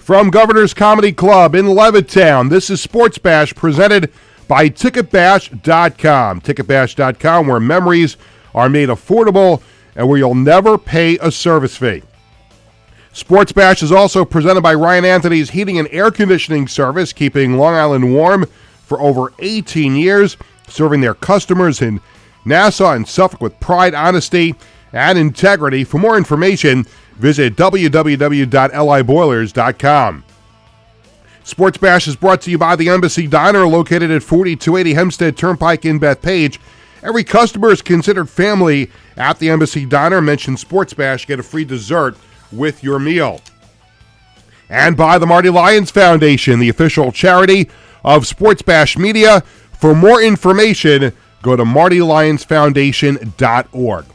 From Governor's Comedy Club in Levittown, this is Sports Bash presented by TicketBash.com. TicketBash.com, where memories are made affordable and where you'll never pay a service fee. Sports Bash is also presented by Ryan Anthony's Heating and Air Conditioning Service, keeping Long Island warm for over 18 years, serving their customers in Nassau and Suffolk with pride, honesty, and integrity. For more information, visit www.liboilers.com. Sports Bash is brought to you by the Embassy Diner, located at 4280 Hempstead Turnpike in Bethpage. Every customer is considered family at the Embassy Diner. Mention Sports Bash, get a free dessert with your meal. And by the Marty Lyons Foundation, the official charity of Sports Bash Media. For more information, go to martylyonsfoundation.org.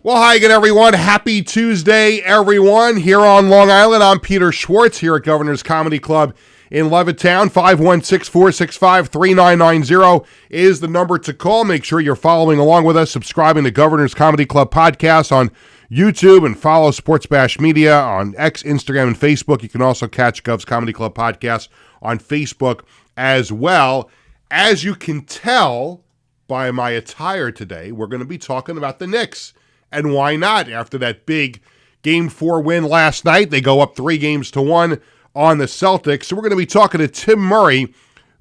Well, hi again, everyone. Happy Tuesday, everyone. Here on Long Island, I'm Peter Schwartz here at Governor's Comedy Club in Levittown. 516-465-3990 is the number to call. Make sure you're following along with us, subscribing to Governor's Comedy Club podcast on YouTube, and follow Sports Bash Media on X, Instagram, and Facebook. You can also catch Govs Comedy Club podcast on Facebook as well. As you can tell by my attire today, we're going to be talking about the Knicks. And why not? After that big Game 4 win last night, they go up 3-1 on the Celtics. So we're going to be talking to Tim Murray,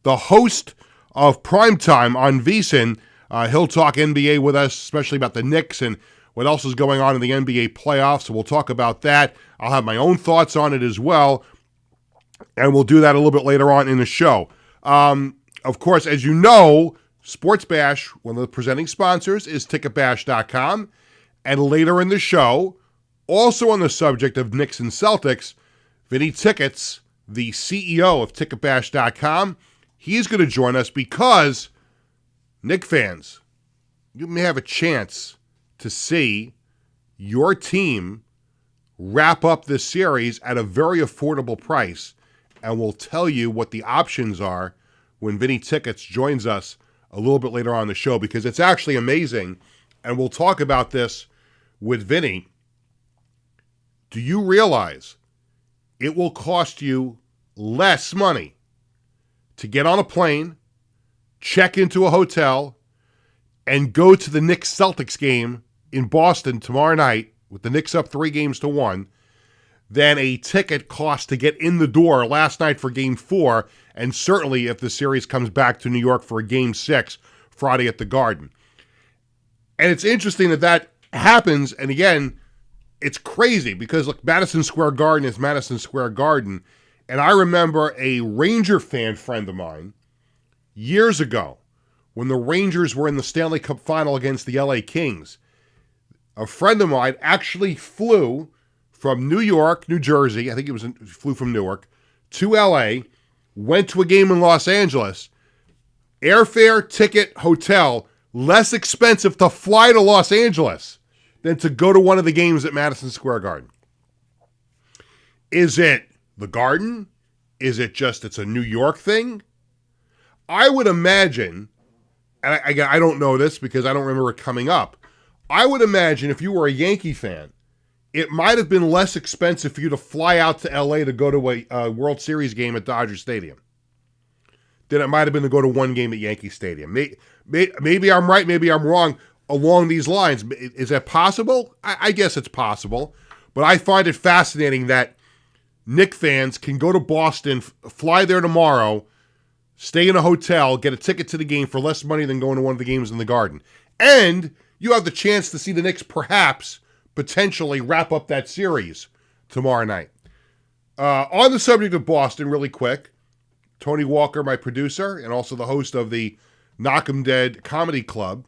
the host of Primetime on Vincent. He'll talk NBA with us, especially about the Knicks and what else is going on in the NBA playoffs. So we'll talk about that. I'll have my own thoughts on it as well. And we'll do that a little bit later on in the show. Of course, as you know, Sports Bash, one of the presenting sponsors, is TicketBash.com. And later in the show, also on the subject of Knicks and Celtics, Vinny Tickets, the CEO of TicketBash.com, he's going to join us because, Knick fans, you may have a chance to see your team wrap up this series at a very affordable price. And we'll tell you what the options are when Vinny Tickets joins us a little bit later on in the show, because it's actually amazing. And we'll talk about this with Vinny. Do you realize it will cost you less money to get on a plane, check into a hotel, and go to the Knicks-Celtics game in Boston tomorrow night with the Knicks up 3-1 than a ticket cost to get in the door last night for Game 4, and certainly if the series comes back to New York for a Game 6 Friday at the Garden. And it's interesting that happens, and again, it's crazy because, look, Madison Square Garden is Madison Square Garden, and I remember a Ranger fan friend of mine years ago when the Rangers were in the Stanley Cup Final against the LA Kings. A friend of mine actually flew from New York, New Jersey, I think flew from Newark, to LA, went to a game in Los Angeles, airfare, ticket, hotel, less expensive to fly to Los Angeles than to go to one of the games at Madison Square Garden. Is it the Garden? Is it just it's a New York thing? I would imagine, and I don't know this because I don't remember it coming up, I would imagine if you were a Yankee fan, it might have been less expensive for you to fly out to LA to go to a World Series game at Dodger Stadium than it might have been to go to one game at Yankee Stadium. Maybe I'm right, maybe I'm wrong along these lines. Is that possible? I guess it's possible. But I find it fascinating that Knick fans can go to Boston, fly there tomorrow, stay in a hotel, get a ticket to the game for less money than going to one of the games in the Garden. And you have the chance to see the Knicks perhaps potentially wrap up that series tomorrow night. On the subject of Boston, really quick, Tony Walker, my producer, and also the host of the Knock 'em Dead Comedy Club,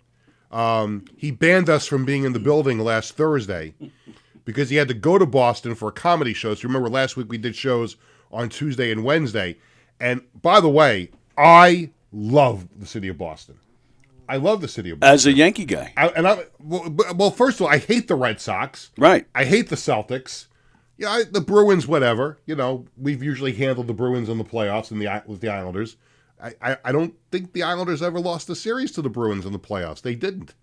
he banned us from being in the building last Thursday because he had to go to Boston for a comedy show. So remember last week we did shows on Tuesday and Wednesday. And by the way, I love the city of Boston. I love the city of Boston. As a Yankee guy. Well, first of all, I hate the Red Sox. Right. I hate the Celtics. Yeah, the Bruins, whatever. You know, we've usually handled the Bruins in the playoffs with the Islanders. I don't think the Islanders ever lost a series to the Bruins in the playoffs. They didn't,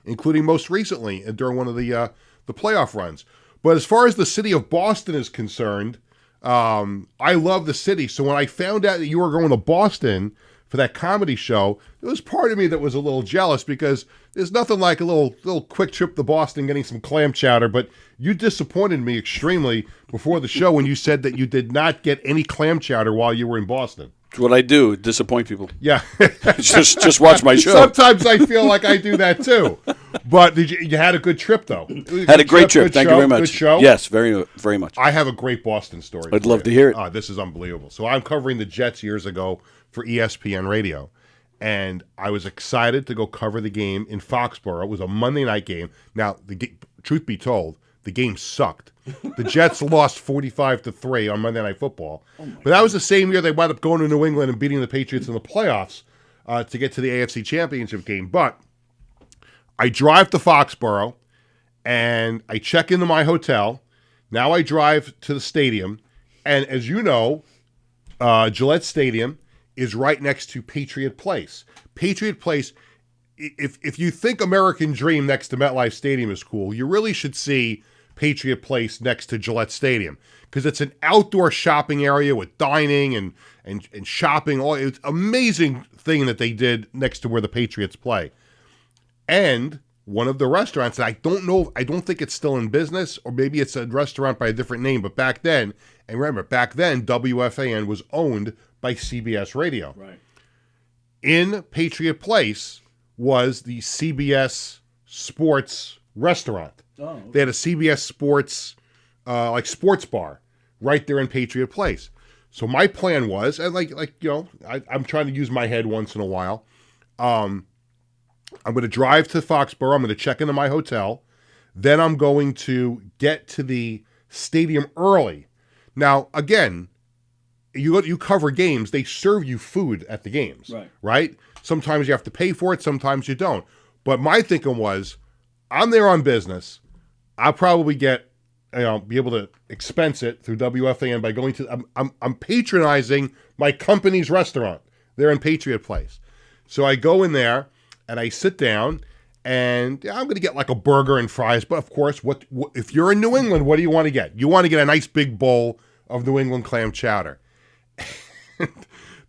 including most recently during one of the playoff runs. But as far as the city of Boston is concerned, I love the city. So when I found out that you were going to Boston for that comedy show, there was part of me that was a little jealous because there's nothing like a little quick trip to Boston getting some clam chowder. But you disappointed me extremely before the show when you said that you did not get any clam chowder while you were in Boston. It's what I do, disappoint people. Yeah. just watch my show. Sometimes I feel like I do that too. But you had a good trip, though. Had a great trip. Thank you very much. Good show? Yes, very, very much. I have a great Boston story. I'd love to hear it. This is unbelievable. So I'm covering the Jets years ago for ESPN Radio. And I was excited to go cover the game in Foxborough. It was a Monday night game. Now, truth be told, the game sucked. The Jets lost 45-3 on Monday Night Football. But that was the same year they wound up going to New England and beating the Patriots in the playoffs to get to the AFC Championship game. But I drive to Foxborough, and I check into my hotel. Now I drive to the stadium. And as you know, Gillette Stadium is right next to Patriot Place. Patriot Place, if you think American Dream next to MetLife Stadium is cool, you really should see Patriot Place next to Gillette Stadium because it's an outdoor shopping area with dining and shopping. It's an amazing thing that they did next to where the Patriots play. And one of the restaurants, I don't think it's still in business, or maybe it's a restaurant by a different name, but back then, and remember, back then, WFAN was owned by CBS Radio. Right. In Patriot Place was the CBS Sports restaurant. Oh, okay. They had a CBS Sports, sports bar right there in Patriot Place. So my plan was, and I'm trying to use my head once in a while. I'm going to drive to Foxborough. I'm going to check into my hotel. Then I'm going to get to the stadium early. Now, again, you cover games. They serve you food at the games, right? Sometimes you have to pay for it. Sometimes you don't. But my thinking was, I'm there on business. I'll probably be able to expense it through WFAN by going to. I'm patronizing my company's restaurant there in Patriot Place. So I go in there and I sit down, and I'm going to get like a burger and fries. But of course, what if you're in New England? What do you want to get? You want to get a nice big bowl of New England clam chowder.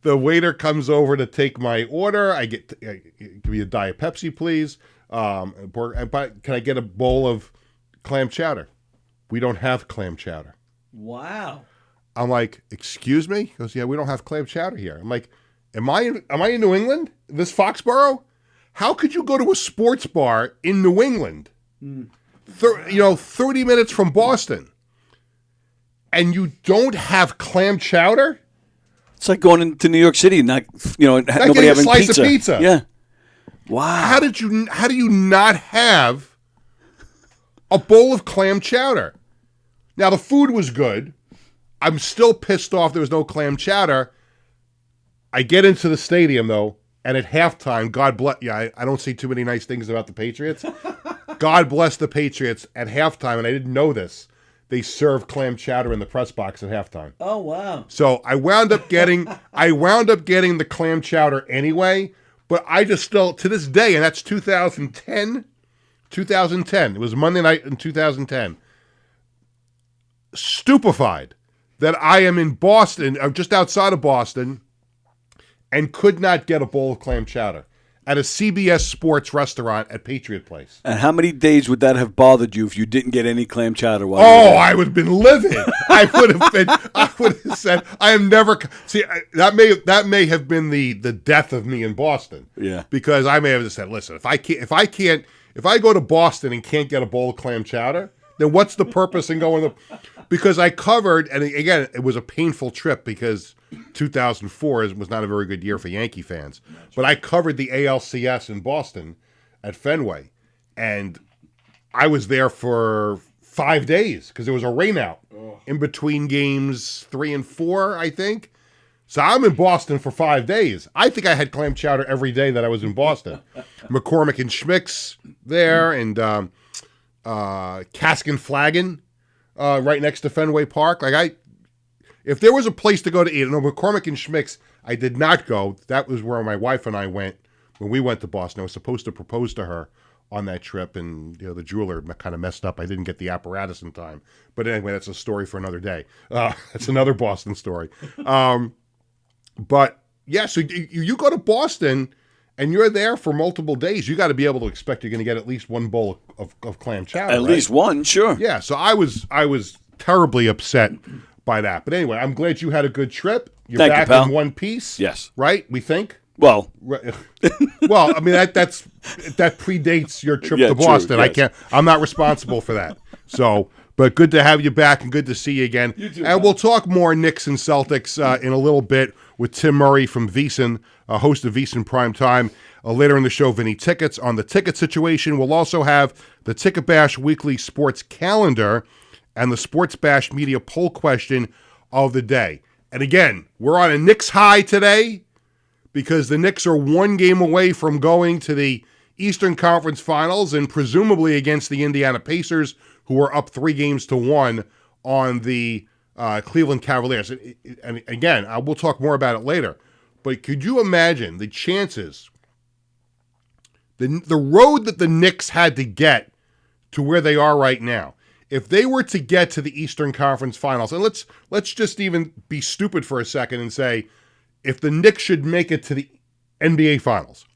The waiter comes over to take my order. I get, give me a Diet Pepsi, please. But can I get a bowl of clam chowder? We don't have clam chowder. Wow. I'm like, excuse me? He goes, yeah, we don't have clam chowder here. I'm like, am I in New England? This Foxborough? How could you go to a sports bar in New England? 30 minutes from Boston, and you don't have clam chowder? It's like going into New York City, nobody having a slice pizza. Of pizza. Yeah. Wow. How do you not have a bowl of clam chowder? Now, the food was good. I'm still pissed off there was no clam chowder. I get into the stadium, though, and at halftime, God bless... Yeah, I don't see too many nice things about the Patriots. God bless the Patriots. At halftime, and I didn't know this, they served clam chowder in the press box at halftime. Oh, wow. So I wound up getting the clam chowder anyway, but I just still, to this day, and that's 2010. It was Monday night in 2010. Stupefied that I am in Boston, or just outside of Boston, and could not get a bowl of clam chowder at a CBS Sports restaurant at Patriot Place. And how many days would that have bothered you if you didn't get any clam chowder? I would have been livid. I would have said, I am never. See, that may have been the death of me in Boston. Yeah. Because I may have just said, listen, if I go to Boston and can't get a bowl of clam chowder, then what's the purpose in going to? Because I covered, and again, it was a painful trip because 2004 was not a very good year for Yankee fans. But I covered the ALCS in Boston at Fenway, and I was there for 5 days because there was a rainout in between games 3 and 4, I think. So I'm in Boston for 5 days. I think I had clam chowder every day that I was in Boston. McCormick and Schmick's there, and Cask and Flagon right next to Fenway Park. If there was a place to go to eat, McCormick and Schmick's, I did not go. That was where my wife and I went when we went to Boston. I was supposed to propose to her on that trip, and the jeweler kind of messed up. I didn't get the apparatus in time. But anyway, that's a story for another day. That's another Boston story. But yeah, so you go to Boston and you're there for multiple days. You got to be able to expect you're going to get at least one bowl of clam chowder. At least one, sure. Yeah, so I was terribly upset by that. But anyway, I'm glad you had a good trip. You're Thank back you, pal. in one piece. Yes. Right? We think? Well, well, I mean that predates your trip Yeah, to Boston. true, yes. I'm not responsible for that. So, but good to have you back and good to see you again. You too, and we'll talk more Knicks and Celtics in a little bit with Tim Murray from VEASAN, host of VEASAN Prime Time. Later in the show, Vinny Tickets on the ticket situation. We'll also have the Ticket Bash weekly sports calendar and the Sports Bash media poll question of the day. And again, we're on a Knicks high today, because the Knicks are one game away from going to the Eastern Conference Finals and presumably against the Indiana Pacers, who are up 3-1 on the Cleveland Cavaliers. And again, we'll talk more about it later. But could you imagine the chances, the road that the Knicks had to get to where they are right now? If they were to get to the Eastern Conference Finals, and let's just even be stupid for a second and say, if the Knicks should make it to the NBA Finals,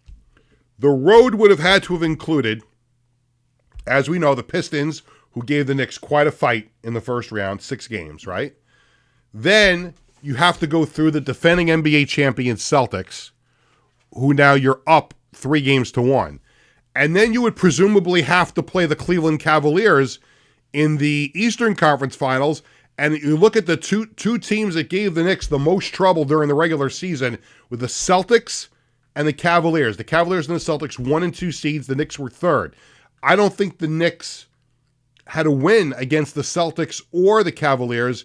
the road would have had to have included, as we know, the Pistons, who gave the Knicks quite a fight in the first round, 6 games, right? Then you have to go through the defending NBA champion Celtics, who now you're up 3-1. And then you would presumably have to play the Cleveland Cavaliers in the Eastern Conference Finals. And you look at the two teams that gave the Knicks the most trouble during the regular season, with the Celtics and the Cavaliers. The Cavaliers and the Celtics 1 and 2 seeds. The Knicks were 3rd. I don't think the Knicks had a win against the Celtics or the Cavaliers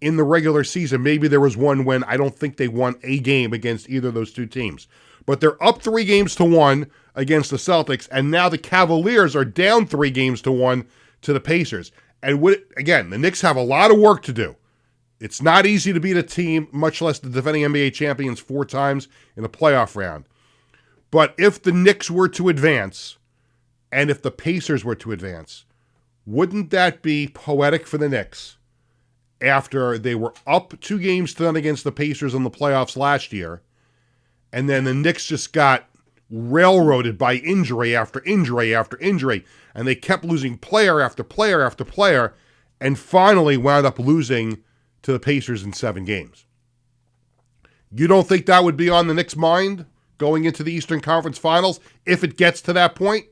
in the regular season. Maybe there was one win. I don't think they won a game against either of those two teams. But they're up 3-1 against the Celtics, and now the Cavaliers are down 3-1 to the Pacers. And again, the Knicks have a lot of work to do. It's not easy to beat a team, much less the defending NBA champions 4 times in a playoff round. But if the Knicks were to advance, and if the Pacers were to advance, wouldn't that be poetic for the Knicks after they were up 2-0 against the Pacers in the playoffs last year, and then the Knicks just got railroaded by injury after injury after injury, and they kept losing player after player after player, and finally wound up losing to the Pacers in 7 games. You don't think that would be on the Knicks' mind going into the Eastern Conference Finals if it gets to that point?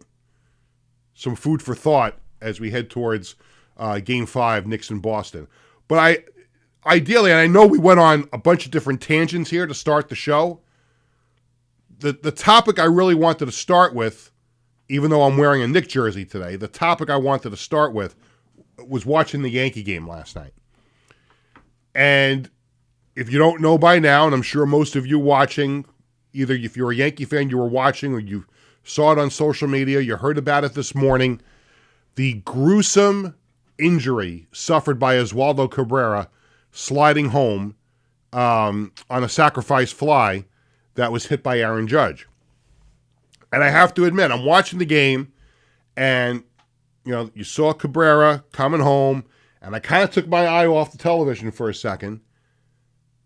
Some food for thought as we head towards Game 5, Knicks in Boston. But ideally, and I know we went on a bunch of different tangents here to start the show, the topic I really wanted to start with, even though I'm wearing a Knicks jersey today, the topic I wanted to start with was watching the Yankee game last night. And if you don't know by now, and I'm sure most of you watching, either if you're a Yankee fan, you were watching, or you saw it on social media, you heard about it this morning, the gruesome injury suffered by Oswaldo Cabrera sliding home on a sacrifice fly that was hit by Aaron Judge. And I have to admit, I'm watching the game, and you saw Cabrera coming home, and I kind of took my eye off the television for a second.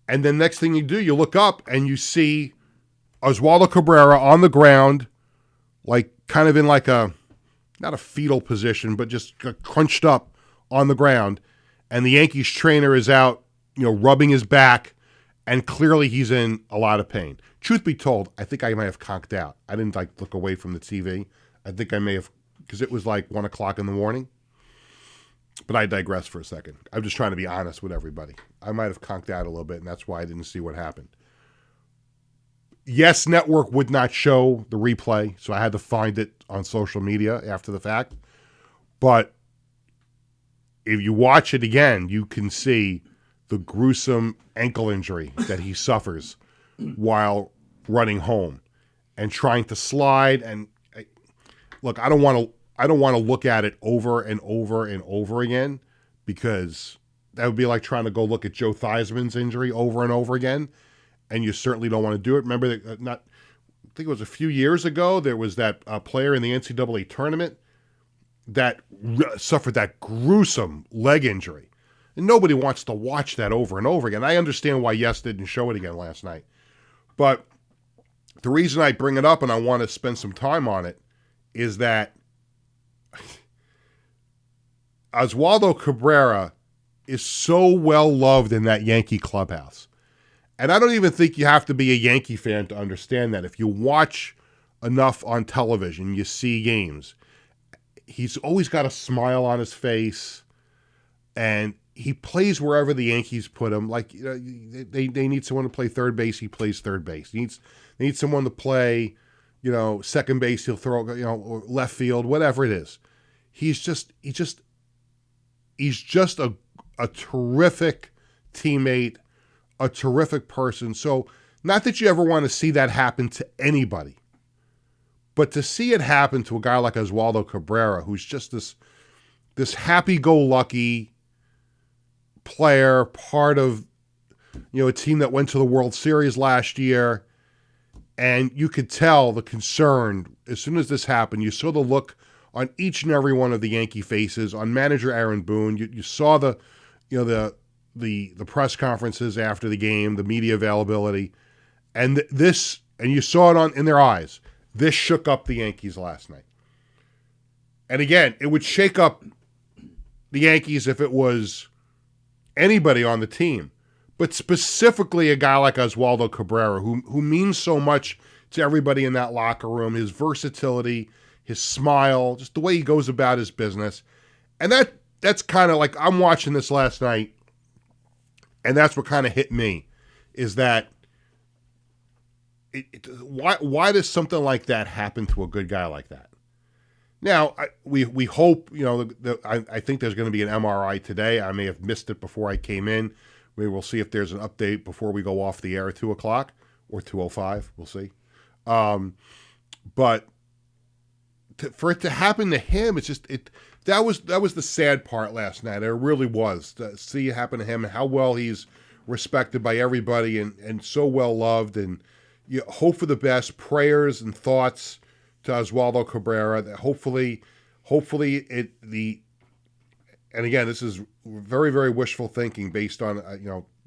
And then next thing you do, you look up and you see Oswaldo Cabrera on the ground, like kind of in like not a fetal position, but just crunched up on the ground. And the Yankees trainer is out, rubbing his back, and clearly he's in a lot of pain. Truth be told, I think I might have conked out. I didn't look away from the TV. I think I may have, because it was like 1 o'clock in the morning. But I digress for a second. I'm just trying to be honest with everybody. I might have conked out a little bit, and that's why I didn't see what happened. Yes, Network would not show the replay, so I had to find it on social media after the fact. But if you watch it again, you can see the gruesome ankle injury that he suffers while running home and trying to slide. And look, I don't want to look at it over and over and over again, because that would be like trying to go look at Joe Theismann's injury over and over again, and you certainly don't want to do it. Remember that think it was a few years ago, there was that player in the NCAA tournament that suffered that gruesome leg injury. And nobody wants to watch that over and over again. I understand why Yes didn't show it again last night. But the reason I bring it up and I want to spend some time on it is that Oswaldo Cabrera is so well loved in that Yankee clubhouse. And I don't even think you have to be a Yankee fan to understand that. If you watch enough on television, you see games, he's always got a smile on his face, and he plays wherever the Yankees put him. Like, they need someone to play third base, he plays third base. They need someone to play, second base, he'll throw, or left field, whatever it is. He's just a terrific teammate, a terrific person. So, not that you ever want to see that happen to anybody, but to see it happen to a guy like Oswaldo Cabrera, who's just this happy-go-lucky player, part of a team that went to the World Series last year, and you could tell the concern as soon as this happened. You saw the look on each and every one of the Yankee faces, on manager Aaron Boone. You saw the press conferences after the game, the media availability, and you saw it in their eyes. This shook up the Yankees last night. And again, it would shake up the Yankees if it was anybody on the team, but specifically a guy like Oswaldo Cabrera, who means so much to everybody in that locker room, his versatility, his smile, just the way he goes about his business. And that's kind of like, I'm watching this last night, and that's what kind of hit me, is that why does something like that happen to a good guy like that? Now, we hope, I think there's going to be an MRI today. I may have missed it before I came in. We will see if there's an update before we go off the air at 2 o'clock or 2:05. We'll see. But for it to happen to him, it's just that was the sad part last night. It really was, to see it happen to him and how well he's respected by everybody and so well loved. And you hope for the best. Prayers and thoughts to Oswaldo Cabrera. That hopefully and again, this is very, very wishful thinking based on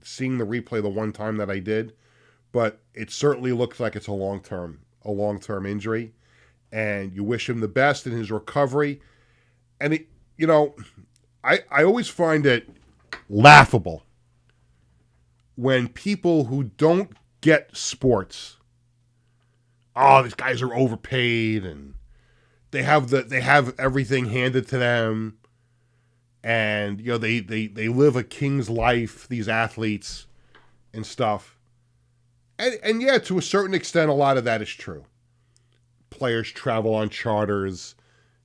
seeing the replay the one time that I did, but it certainly looks like it's a long-term injury, and you wish him the best in his recovery. And I always find it laughable when people who don't get sports, these guys are overpaid and they have everything handed to them, and they live a king's life, these athletes and stuff. And yeah, to a certain extent, a lot of that is true. Players travel on charters,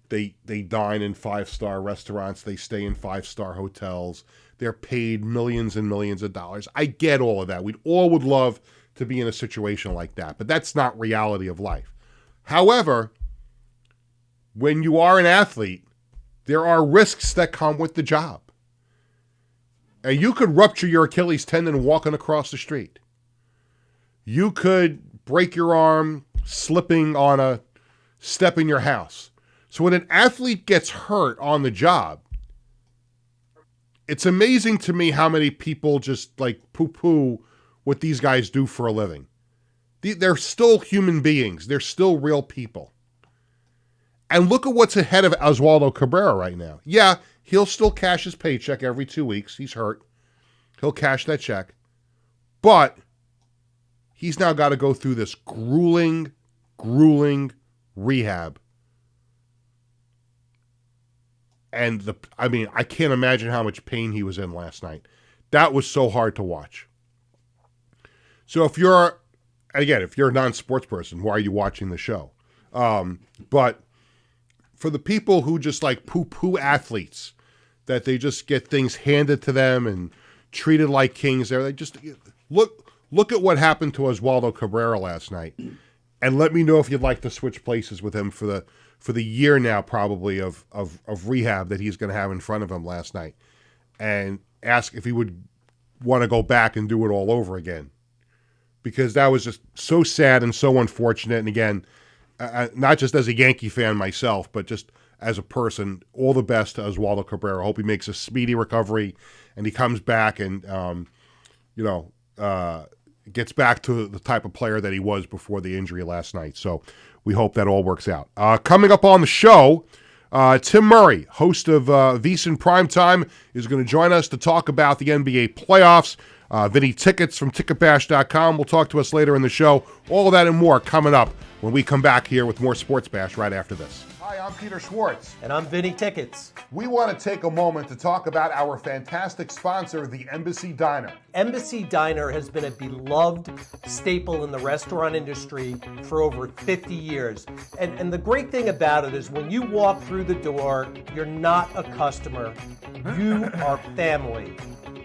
they dine in 5-star restaurants, they stay in 5-star hotels, they're paid millions and millions of dollars. I get all of that. We all would love to be in a situation like that, but that's not reality of life. However, when you are an athlete, there are risks that come with the job. And you could rupture your Achilles tendon walking across the street. You could break your arm slipping on a step in your house. So when an athlete gets hurt on the job, it's amazing to me how many people just like poo-poo what these guys do for a living. They're still human beings. They're still real people. And look at what's ahead of Oswaldo Cabrera right now. Yeah, he'll still cash his paycheck every 2 weeks. He's hurt. He'll cash that check. But he's now got to go through this grueling rehab. And I can't imagine how much pain he was in last night. That was so hard to watch. So if you're a non-sports person, why are you watching the show? But for the people who just like poo-poo athletes, that they just get things handed to them and treated like kings there, they just look at what happened to Oswaldo Cabrera last night, and let me know if you'd like to switch places with him for the year now probably of rehab that he's going to have in front of him last night, and ask if he would want to go back and do it all over again. because that was just so sad and so unfortunate. And again, not just as a Yankee fan myself, but just as a person, all the best to Oswaldo Cabrera. I hope he makes a speedy recovery and he comes back and, gets back to the type of player that he was before the injury last night. So we hope that all works out. Coming up on the show, Tim Murray, host of Vincent Primetime, is going to join us to talk about the NBA playoffs. Vinny Tickets from ticketbash.com will talk to us later in the show. All of that and more coming up when we come back here with more Sports Bash right after this. Hi, I'm Peter Schwartz. And I'm Vinny Tickets. We want to take a moment to talk about our fantastic sponsor, the Embassy Diner. Embassy Diner has been a beloved staple in the restaurant industry for over 50 years. And the great thing about it is when you walk through the door, you're not a customer, you are family.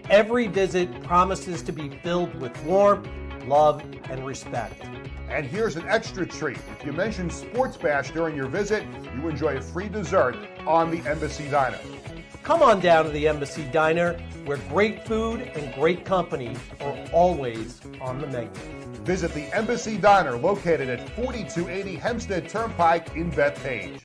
Every visit promises to be filled with warmth, love, and respect. And here's an extra treat. If you mention Sports Bash during your visit, you enjoy a free dessert on the Embassy Diner. Come on down to the Embassy Diner, where great food and great company are always on the menu. Visit the Embassy Diner, located at 4280 Hempstead Turnpike in Bethpage.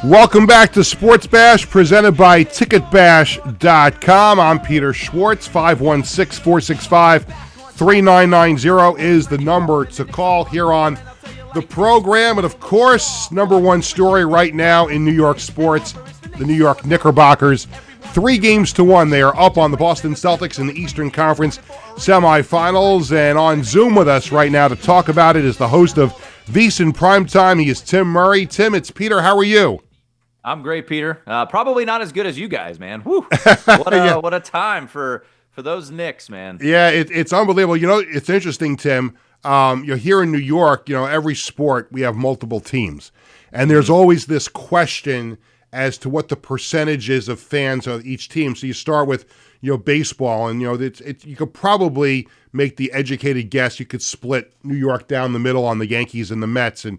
Welcome back to Sports Bash, presented by TicketBash.com. I'm Peter Schwartz. 516-465-3990 is the number to call here on the program. And, of course, number one story right now in New York sports, the New York Knickerbockers. 3-1. They are up on the Boston Celtics in the Eastern Conference semifinals. And on Zoom with us right now to talk about it is the host of Vincent Primetime. He is Tim Murray. Tim, it's Peter. How are you? I'm great, Peter. Probably not as good as you guys, man. Woo. What a time for those Knicks, man. Yeah, it's unbelievable. You know, it's interesting, Tim. You're here in New York, every sport, we have multiple teams. And there's always this question as to what the percentage is of fans of each team. So you start with, baseball, and, you could probably make the educated guess. You could split New York down the middle on the Yankees and the Mets, and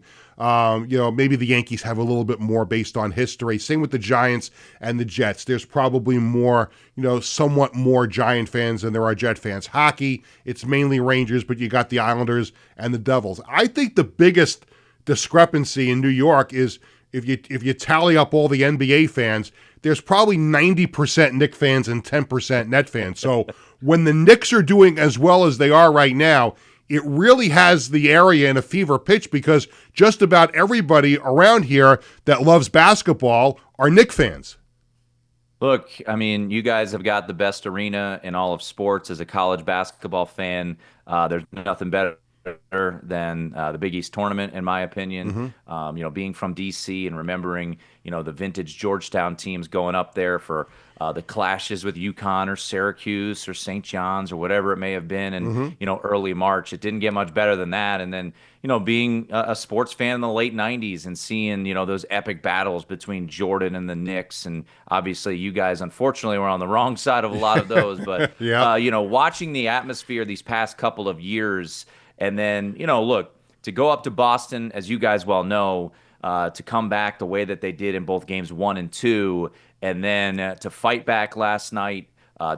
maybe the Yankees have a little bit more based on history. Same with the Giants and the Jets. There's probably more, somewhat more Giant fans than there are Jet fans. Hockey, it's mainly Rangers, but you got the Islanders and the Devils. I think the biggest discrepancy in New York is if you tally up all the NBA fans, there's probably 90% Knicks fans and 10% Net fans. So when the Knicks are doing as well as they are right now, it really has the area in a fever pitch because just about everybody around here that loves basketball are Knicks fans. Look, I mean, you guys have got the best arena in all of sports. As a college basketball fan, there's nothing better than the Big East tournament, in my opinion. Mm-hmm. Being from DC and remembering, the vintage Georgetown teams going up there for the clashes with UConn or Syracuse or St. John's or whatever it may have been in, early March. It didn't get much better than that. And then, being a sports fan in the late 90s and seeing, those epic battles between Jordan and the Knicks. And obviously you guys, unfortunately, were on the wrong side of a lot of those. But, yeah. Watching the atmosphere these past couple of years, and then, look, to go up to Boston, as you guys well know, to come back the way that they did in both games 1 and 2, and then to fight back last night,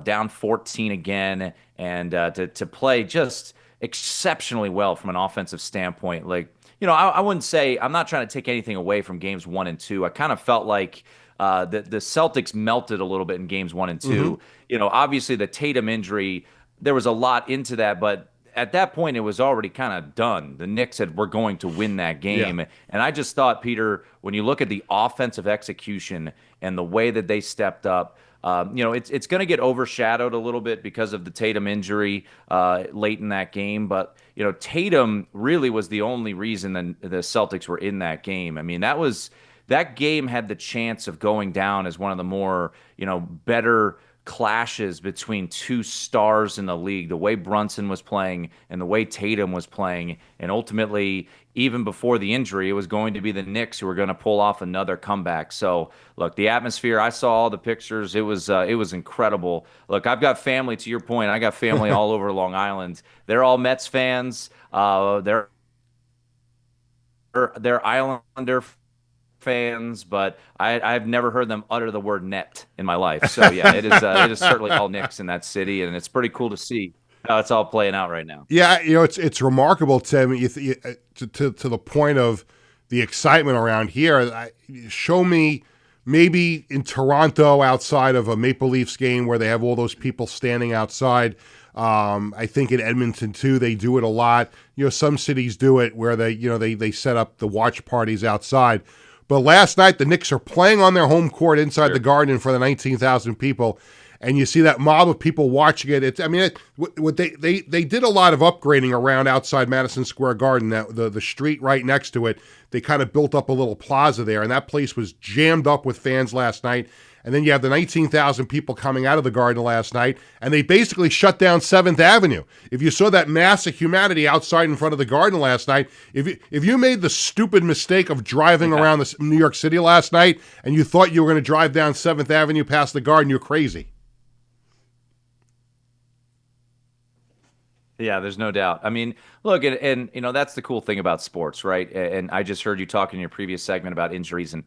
down 14 again, and to play just exceptionally well from an offensive standpoint. Like, I wouldn't say, I'm not trying to take anything away from games 1 and 2. I kind of felt like the Celtics melted a little bit in games 1 and 2. Obviously the Tatum injury, there was a lot into that, but at that point, it was already kind of done. The Knicks were going to win that game. Yeah. And I just thought, Peter, when you look at the offensive execution and the way that they stepped up, it's going to get overshadowed a little bit because of the Tatum injury late in that game. But, Tatum really was the only reason the Celtics were in that game. I mean, that game had the chance of going down as one of the more, better clashes between two stars in the league, the way Brunson was playing and the way Tatum was playing. And ultimately, even before the injury, it was going to be the Knicks who were going to pull off another comeback. So, look, the atmosphere, I saw all the pictures. It was incredible. Look, I've got family, to your point. I got family all over Long Island. They're all Mets fans. They're they're Islander fans, but I've never heard them utter the word net in my life. So yeah, it is certainly all Knicks in that city, and it's pretty cool to see how it's all playing out right now. Yeah, it's remarkable, Tim. To the point of the excitement around here. Show me maybe in Toronto outside of a Maple Leafs game where they have all those people standing outside. I think in Edmonton too, they do it a lot. Some cities do it where they set up the watch parties outside. But last night the Knicks are playing on their home court inside the Garden in front of 19,000 people. And you see that mob of people watching it. They did a lot of upgrading around outside Madison Square Garden. The street right next to it, they kind of built up a little plaza there, and that place was jammed up with fans last night. And then you have the 19,000 people coming out of the Garden last night, and they basically shut down 7th Avenue. If you saw that mass of humanity outside in front of the Garden last night, if you made the stupid mistake of driving around New York City last night and you thought you were going to drive down 7th Avenue past the Garden, you're crazy. Yeah, there's no doubt. I mean, look, and that's the cool thing about sports, right? And I just heard you talk in your previous segment about injuries and,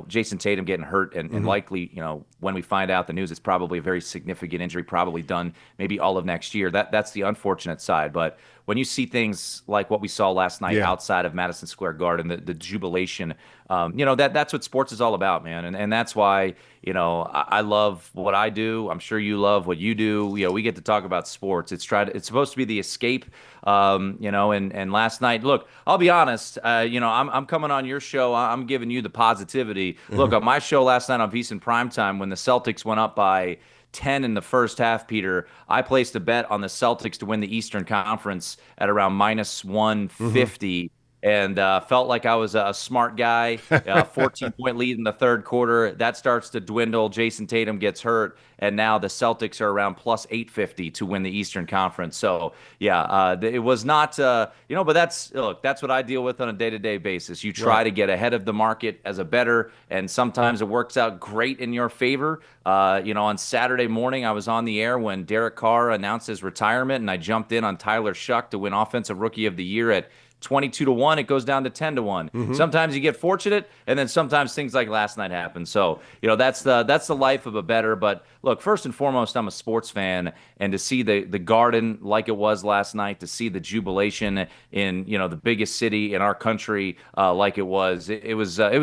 Jason Tatum getting hurt and likely, when we find out the news, it's probably a very significant injury, probably done maybe all of next year. That's the unfortunate side. But when you see things like what we saw last night outside of Madison Square Garden, the jubilation, that's what sports is all about, man. And that's why, I love what I do. I'm sure you love what you do. We get to talk about sports. It's supposed to be the escape, and last night, look, I'll be honest, I'm coming on your show. I'm giving you the positivity. Look, on my show last night on VSiN Primetime, when the Celtics went up by 10 in the first half, Peter, I placed a bet on the Celtics to win the Eastern Conference at around minus 150. And felt like I was a smart guy. 14-point lead in the third quarter. That starts to dwindle. Jason Tatum gets hurt. And now the Celtics are around plus 850 to win the Eastern Conference. So, yeah, it was not, but that's what I deal with on a day-to-day basis. You try to get ahead of the market as a bettor, and sometimes it works out great in your favor. On Saturday morning, I was on the air when Derek Carr announced his retirement, and I jumped in on Tyler Shuck to win Offensive Rookie of the Year at 22-1, it goes down to 10-1. Sometimes you get fortunate, and then sometimes things like last night happen. So, that's the life of a bettor. But look, first and foremost, I'm a sports fan, and to see the Garden like it was last night, to see the jubilation in the biggest city in our country like it was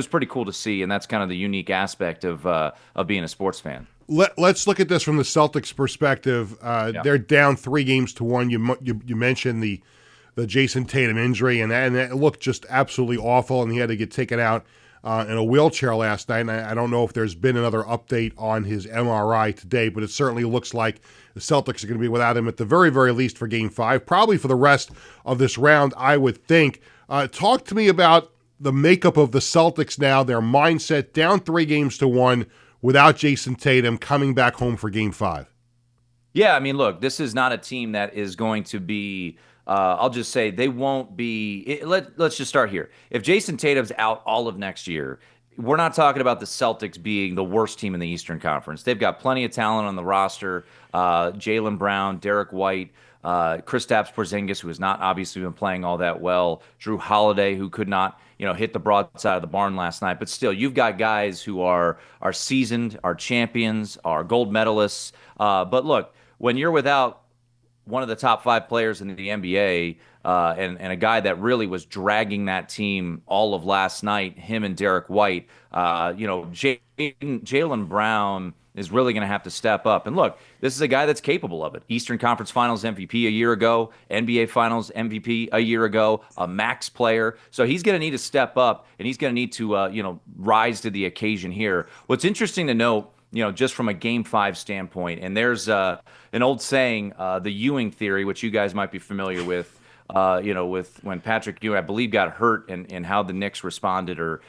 pretty cool to see, and that's kind of the unique aspect of being a sports fan. Let's look at this from the Celtics' perspective. They're down 3-1. You mentioned the Jason Tatum injury, and it looked just absolutely awful, and he had to get taken out in a wheelchair last night. And I don't know if there's been another update on his MRI today, but it certainly looks like the Celtics are going to be without him at the very, very least for Game 5, probably for the rest of this round, I would think. Talk to me about the makeup of the Celtics now, their mindset, down 3-1 without Jason Tatum, coming back home for Game 5. Yeah, I mean, look, this is not a team that is going to be I'll just say they won't be. Let's just start here. If Jason Tatum's out all of next year, we're not talking about the Celtics being the worst team in the Eastern Conference. They've got plenty of talent on the roster. Jaylen Brown, Derek White, Kristaps Porzingis, who has not obviously been playing all that well. Drew Holiday, who could not hit the broadside of the barn last night. But still, you've got guys who are seasoned, are champions, are gold medalists. But look, when you're without one of the top 5 players in the NBA, and a guy that really was dragging that team all of last night, him and Derek White, Jaylen Brown is really going to have to step up. And look, this is a guy that's capable of it. Eastern Conference Finals MVP a year ago, NBA Finals MVP a year ago, a max player. So he's going to need to step up, and he's going to need to, rise to the occasion here. What's interesting to note, just from a Game 5 standpoint, and there's an old saying, the Ewing theory, which you guys might be familiar with, with when Patrick Ewing, I believe, got hurt and how the Knicks responded, or,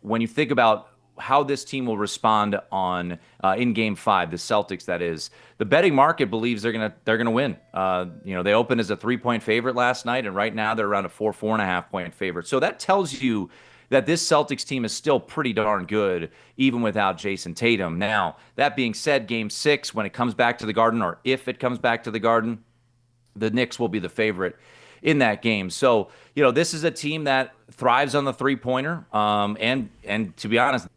when you think about how this team will respond on in Game 5, the Celtics, that is, the betting market believes they're gonna win. They opened as a 3-point favorite last night, and right now they're around a 4.5 point favorite. So that tells you that this Celtics team is still pretty darn good, even without Jason Tatum. Now, that being said, Game 6, when it comes back to the Garden, or if it comes back to the Garden, the Knicks will be the favorite. in that game. So, this is a team that thrives on the three-pointer, and to be honest,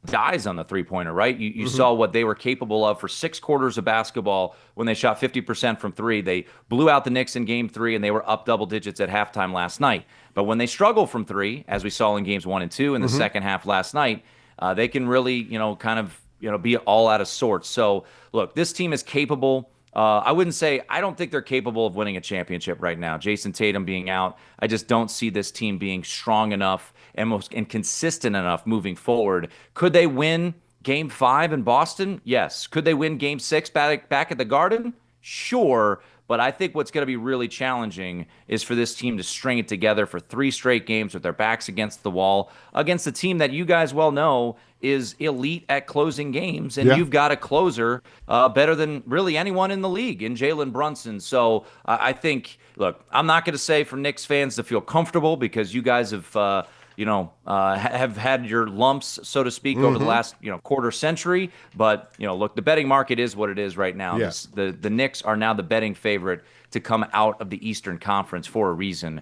dies on the three-pointer, right? You saw what they were capable of for 6 quarters of basketball when they shot 50% from three. They blew out the Knicks in game 3, and they were up double digits at halftime last night. But when they struggle from three, as we saw in games 1 and 2 in the second half last night, they can really, be all out of sorts. So, look, this team is capable. I don't think they're capable of winning a championship right now. Jason Tatum being out, I just don't see this team being strong enough and consistent enough moving forward. Could they win Game 5 in Boston? Yes. Could they win Game 6 back at the Garden? Sure. But I think what's going to be really challenging is for this team to string it together for 3 straight games with their backs against the wall against a team that you guys well know is elite at closing games. And you've got a closer better than really anyone in the league in Jalen Brunson. So I think, look, I'm not going to say for Knicks fans to feel comfortable because you guys have have had your lumps, so to speak, over the last, quarter century. But, look, the betting market is what it is right now. Yeah. The Knicks are now the betting favorite to come out of the Eastern Conference for a reason,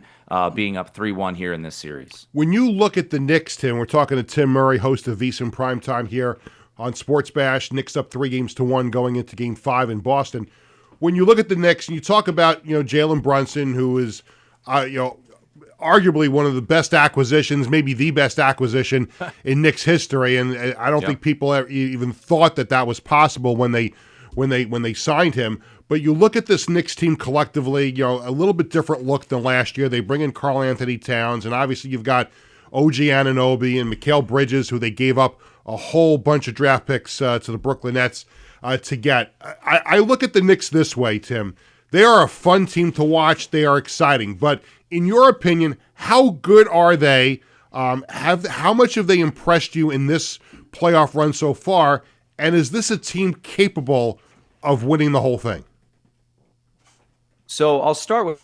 being up 3-1 here in this series. When you look at the Knicks, Tim, we're talking to Tim Murray, host of Vincent Primetime here on Sports Bash. Knicks up 3-1 going into Game 5 in Boston. When you look at the Knicks and you talk about, Jalen Brunson, who is, arguably one of the best acquisitions, maybe the best acquisition in Knicks history, and I don't think people even thought that was possible when they signed him. But you look at this Knicks team collectively, a little bit different look than last year. They bring in Karl Anthony Towns, and obviously you've got OG Anunoby and Mikal Bridges, who they gave up a whole bunch of draft picks to the Brooklyn Nets to get. I look at the Knicks this way, Tim. They are a fun team to watch. They are exciting, but in your opinion, how good are they? How much have they impressed you in this playoff run so far? And is this a team capable of winning the whole thing? So I'll start with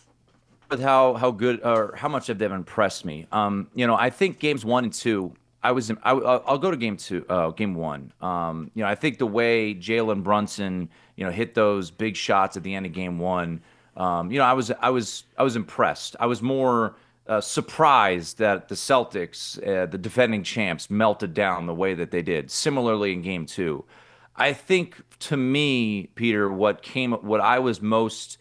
how good or how much have they impressed me. I think games 1 and 2. I'll go to game 1. I think the way Jalen Brunson, hit those big shots at the end of game 1. I was impressed. I was more surprised that the Celtics, the defending champs, melted down the way that they did. Similarly in game 2, I think to me, Peter, what I was most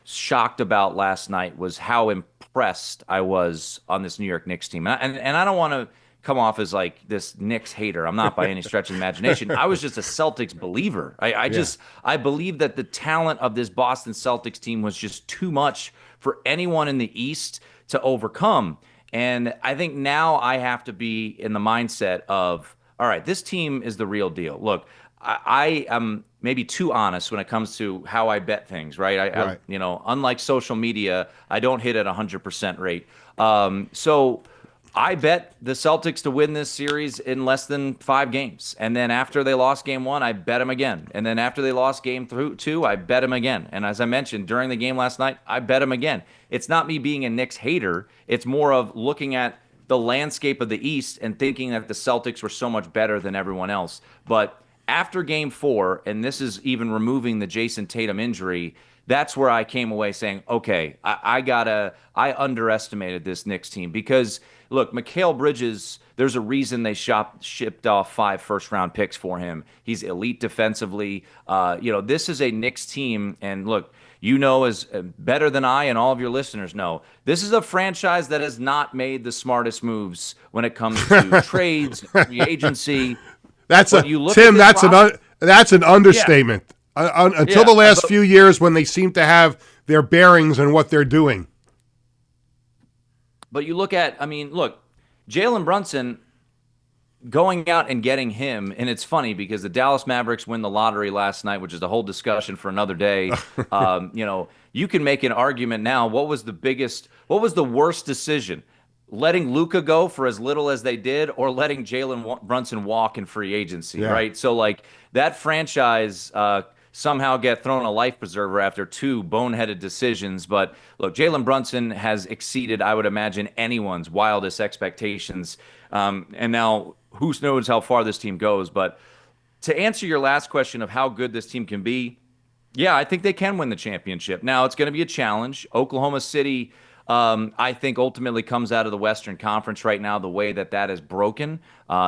shocked about last night was how impressed I was on this New York Knicks team, and I don't want to come off as like this Knicks hater. I'm not by any stretch of the imagination. I was just a Celtics believer. I believe that the talent of this Boston Celtics team was just too much for anyone in the East to overcome. And I think now I have to be in the mindset of, all right, this team is the real deal. Look, I am maybe too honest when it comes to how I bet things, right? I unlike social media, I don't hit at 100% rate. So I bet the Celtics to win this series in less than 5 games. And then after they lost game 1, I bet them again. And then after they lost game 2, I bet them again. And as I mentioned, during the game last night, I bet them again. It's not me being a Knicks hater. It's more of looking at the landscape of the East and thinking that the Celtics were so much better than everyone else. But after game 4, and this is even removing the Jason Tatum injury, that's where I came away saying, okay, I underestimated this Knicks team because – look, Mikal Bridges, there's a reason they shipped off 5 first-round picks for him. He's elite defensively. This is a Knicks team, and look, as better than I and all of your listeners know, this is a franchise that has not made the smartest moves when it comes to trades, free agency. That's an understatement. Yeah. Until the last few years when they seem to have their bearings and what they're doing. But you look at, Jalen Brunson going out and getting him, and it's funny because the Dallas Mavericks win the lottery last night, which is a whole discussion for another day. You can make an argument now. What was the worst decision? Letting Luka go for as little as they did, or letting Jalen Brunson walk in free agency, right? So, that franchise somehow get thrown a life preserver after 2 boneheaded decisions. But look, Jalen Brunson has exceeded, I would imagine, anyone's wildest expectations. And now who knows how far this team goes. But to answer your last question of how good this team can be, yeah, I think they can win the championship. Now, it's going to be a challenge. Oklahoma City, I think ultimately comes out of the Western Conference right now, the way that is broken.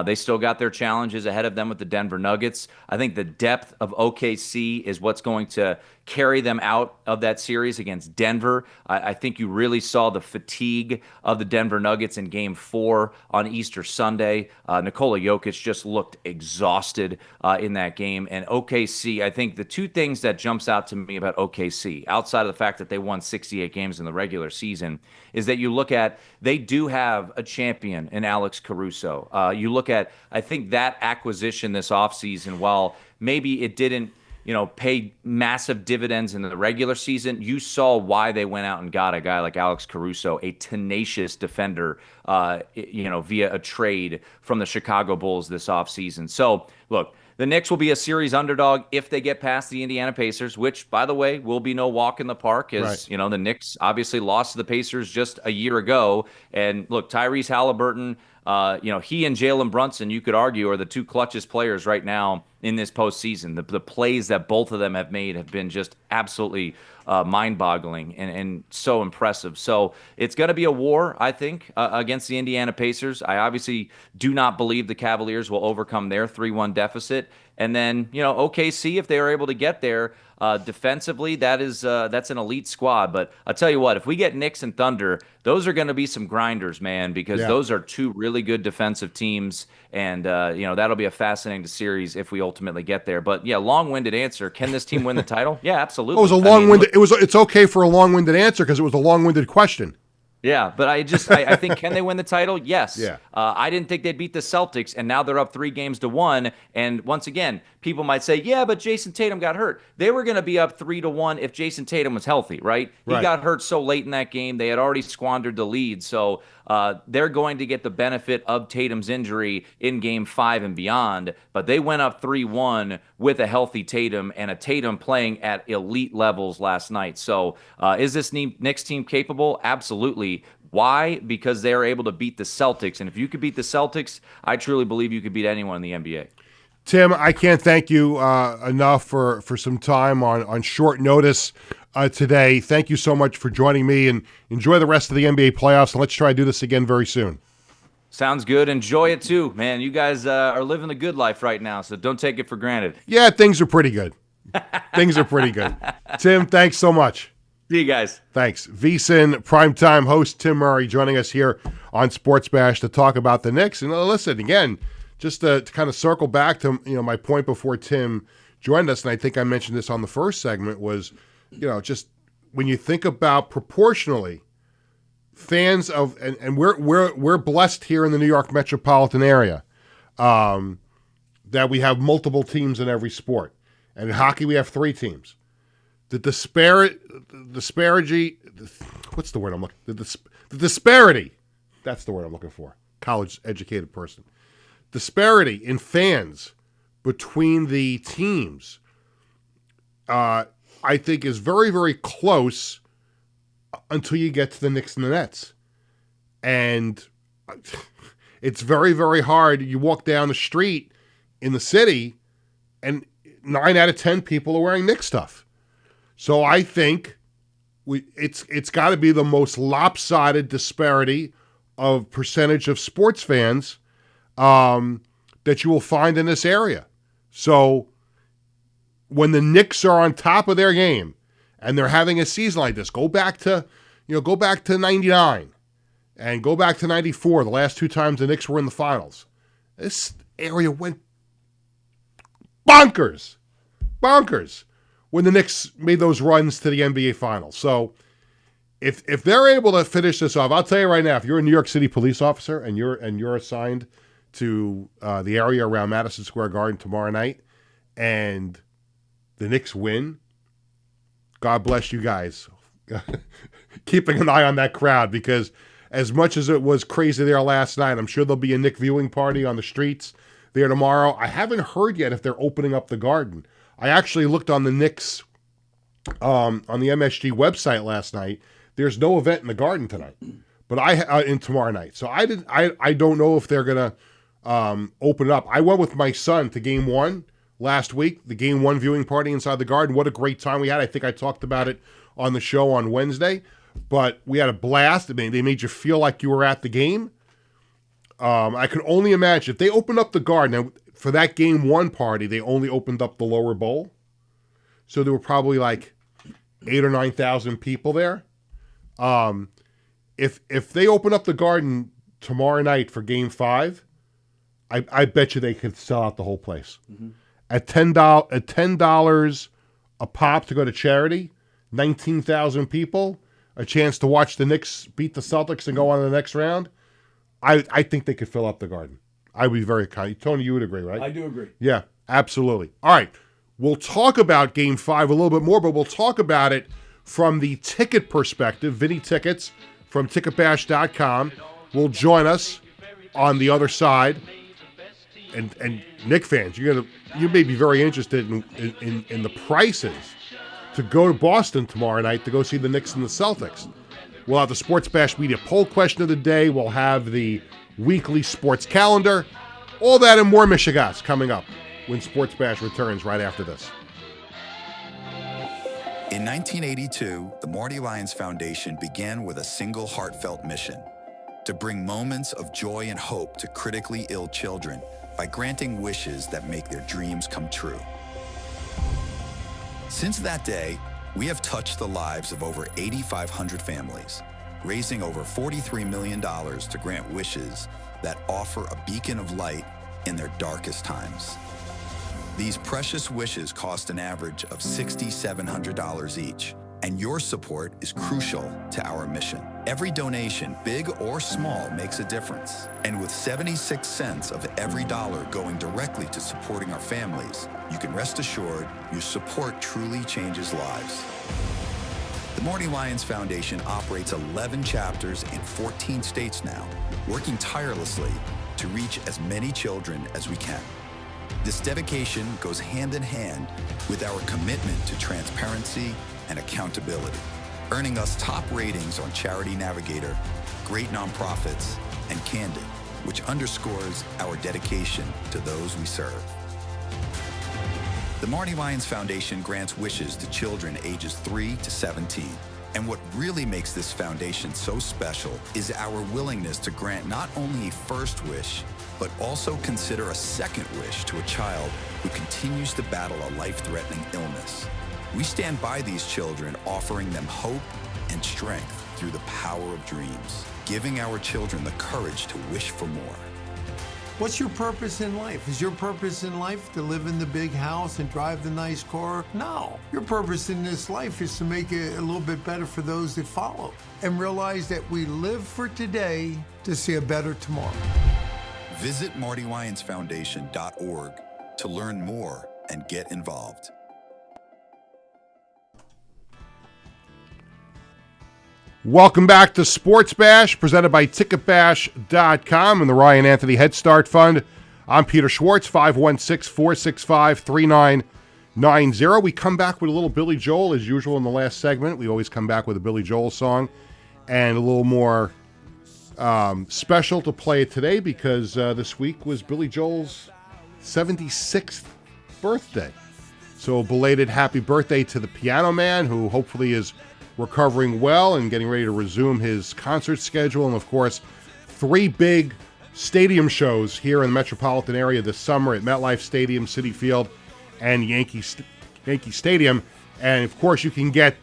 They still got their challenges ahead of them with the Denver Nuggets. I think the depth of OKC is what's going to carry them out of that series against Denver. I think you really saw the fatigue of the Denver Nuggets in Game 4 on Easter Sunday. Nikola Jokic just looked exhausted in that game. And OKC, I think the two things that jumps out to me about OKC, outside of the fact that they won 68 games in the regular season, is that you look at, they do have a champion in Alex Caruso. You look at, I think that acquisition this offseason, while maybe it didn't, pay massive dividends in the regular season, you saw why they went out and got a guy like Alex Caruso, a tenacious defender, via a trade from the Chicago Bulls this offseason. So, look, the Knicks will be a series underdog if they get past the Indiana Pacers, which, by the way, will be no walk in the park, as Right. the Knicks obviously lost to the Pacers just a year ago. And look, Tyrese Halliburton, he and Jalen Brunson, you could argue, are the two clutchest players right now in this postseason. The plays that both of them have made have been just absolutely mind-boggling and so impressive. So it's going to be a war, I think, against the Indiana Pacers. I obviously do not believe the Cavaliers will overcome their 3-1 deficit. And then, OKC, if they are able to get there, defensively, that's an elite squad. But I'll tell you what, if we get Knicks and Thunder, those are going to be some grinders, man, because those are two really good defensive teams. And, that'll be a fascinating series if we ultimately get there. But, yeah, long-winded answer. Can this team win the title? Yeah, absolutely. It was a long-winded. It's okay for a long-winded answer because it was a long-winded question. Yeah, but I think, can they win the title? Yes. Yeah. I didn't think they'd beat the Celtics, and now they're up 3-1. And once again, people might say, yeah, but Jason Tatum got hurt. They were going to be up 3-1 if Jason Tatum was healthy, right? He got hurt so late in that game. They had already squandered the lead. So they're going to get the benefit of Tatum's injury in Game 5 and beyond. But they went up 3-1 with a healthy Tatum and a Tatum playing at elite levels last night. So is this Knicks team capable? Absolutely. Why? Because they are able to beat the Celtics. And if you could beat the Celtics, I truly believe you could beat anyone in the NBA. Tim, I can't thank you enough for some time on short notice today. Thank you so much for joining me, and enjoy the rest of the NBA playoffs. And let's try to do this again very soon. Sounds good. Enjoy it too, man. You guys are living the good life right now, so don't take it for granted. Yeah, things are pretty good. Things are pretty good. Tim, thanks so much. See you guys. Thanks. VSiN primetime host Tim Murray joining us here on Sports Bash to talk about the Knicks. And listen, again, just to kind of circle back to my point before Tim joined us, and I think I mentioned this on the first segment, was just when you think about proportionally fans of and we're blessed here in the New York metropolitan area that we have multiple teams in every sport, and in hockey we have 3 teams. The disparity. What's the word I'm looking? The disparity. That's the word I'm looking for. College-educated person. Disparity in fans between the teams, I think, is very, very close until you get to the Knicks and the Nets, and it's very, very hard. You walk down the street in the city, and 9 out of 10 people are wearing Knicks stuff. So I think it's got to be the most lopsided disparity of percentage of sports fans that you will find in this area. So when the Knicks are on top of their game and they're having a season like this, go back to 99 and go back to 94, the last 2 times the Knicks were in the finals. This area went bonkers when the Knicks made those runs to the NBA Finals. So if they're able to finish this off, I'll tell you right now, if you're a New York City police officer and you're assigned to the area around Madison Square Garden tomorrow night, and the Knicks win, God bless you guys. Keeping an eye on that crowd, because as much as it was crazy there last night, I'm sure there'll be a Knick viewing party on the streets there tomorrow. I haven't heard yet if they're opening up the Garden. I actually looked on the Knicks on the MSG website last night. There's no event in the Garden tonight, but in tomorrow night. So I don't know if they're gonna open it up. I went with my son to Game 1 last week, the Game 1 viewing party inside the Garden. What a great time we had! I think I talked about it on the show on Wednesday. but we had a blast. I mean, they made you feel like you were at the game. I can only imagine if they opened up the Garden. Now, for that game one party, they only opened up the lower bowl. So there were probably like 8,000 or 9,000 people there. If they open up the Garden tomorrow night for Game 5, I bet you they could sell out the whole place. Mm-hmm. At $10 a pop to go to charity, 19,000 people, a chance to watch the Knicks beat the Celtics and go on to the next round. I think they could fill up the Garden. I would be very kind. Tony, you would agree, right? I do agree. Yeah, absolutely. All right. We'll talk about Game 5 a little bit more, but we'll talk about it from the ticket perspective. Vinny Tickets from ticketbash.com will join us on the other side. And Knick fans, you may be very interested in the prices to go to Boston tomorrow night to go see the Knicks and the Celtics. We'll have the Sports Bash Media poll question of the day. We'll have the weekly sports calendar. All that and more Michigas coming up when Sports Bash returns right after this. In 1982, the Marty Lyons Foundation began with a single heartfelt mission: to bring moments of joy and hope to critically ill children by granting wishes that make their dreams come true. Since that day, we have touched the lives of over 8,500 families, raising over $43 million to grant wishes that offer a beacon of light in their darkest times. These precious wishes cost an average of $6,700 each, and your support is crucial to our mission. Every donation, big or small, makes a difference. And with 76 cents of every dollar going directly to supporting our families, you can rest assured your support truly changes lives. The Marty Lyons Foundation operates 11 chapters in 14 states now, working tirelessly to reach as many children as we can. This dedication goes hand in hand with our commitment to transparency and accountability, earning us top ratings on Charity Navigator, Great Nonprofits, and Candid, which underscores our dedication to those we serve. The Marty Lyons Foundation grants wishes to children ages 3 to 17. And what really makes this foundation so special is our willingness to grant not only a first wish, but also consider a second wish to a child who continues to battle a life-threatening illness. We stand by these children, offering them hope and strength through the power of dreams, giving our children the courage to wish for more. What's your purpose in life? Is your purpose in life to live in the big house and drive the nice car? No. Your purpose in this life is to make it a little bit better for those that follow and realize that we live for today to see a better tomorrow. Visit MartyLyonsFoundation.org to learn more and get involved. Welcome back to Sports Bash, presented by TicketBash.com and the Ryan Anthony Head Start Fund. I'm Peter Schwartz, 516-465-3990. We come back with a little Billy Joel, as usual in the last segment. We always come back with a Billy Joel song, and a little more special to play it today because this week was Billy Joel's 76th birthday. So a belated happy birthday to the Piano Man, who hopefully is recovering well and getting ready to resume his concert schedule. And, of course, 3 big stadium shows here in the metropolitan area this summer at MetLife Stadium, Citi Field, and Yankee Stadium. And, of course, you can get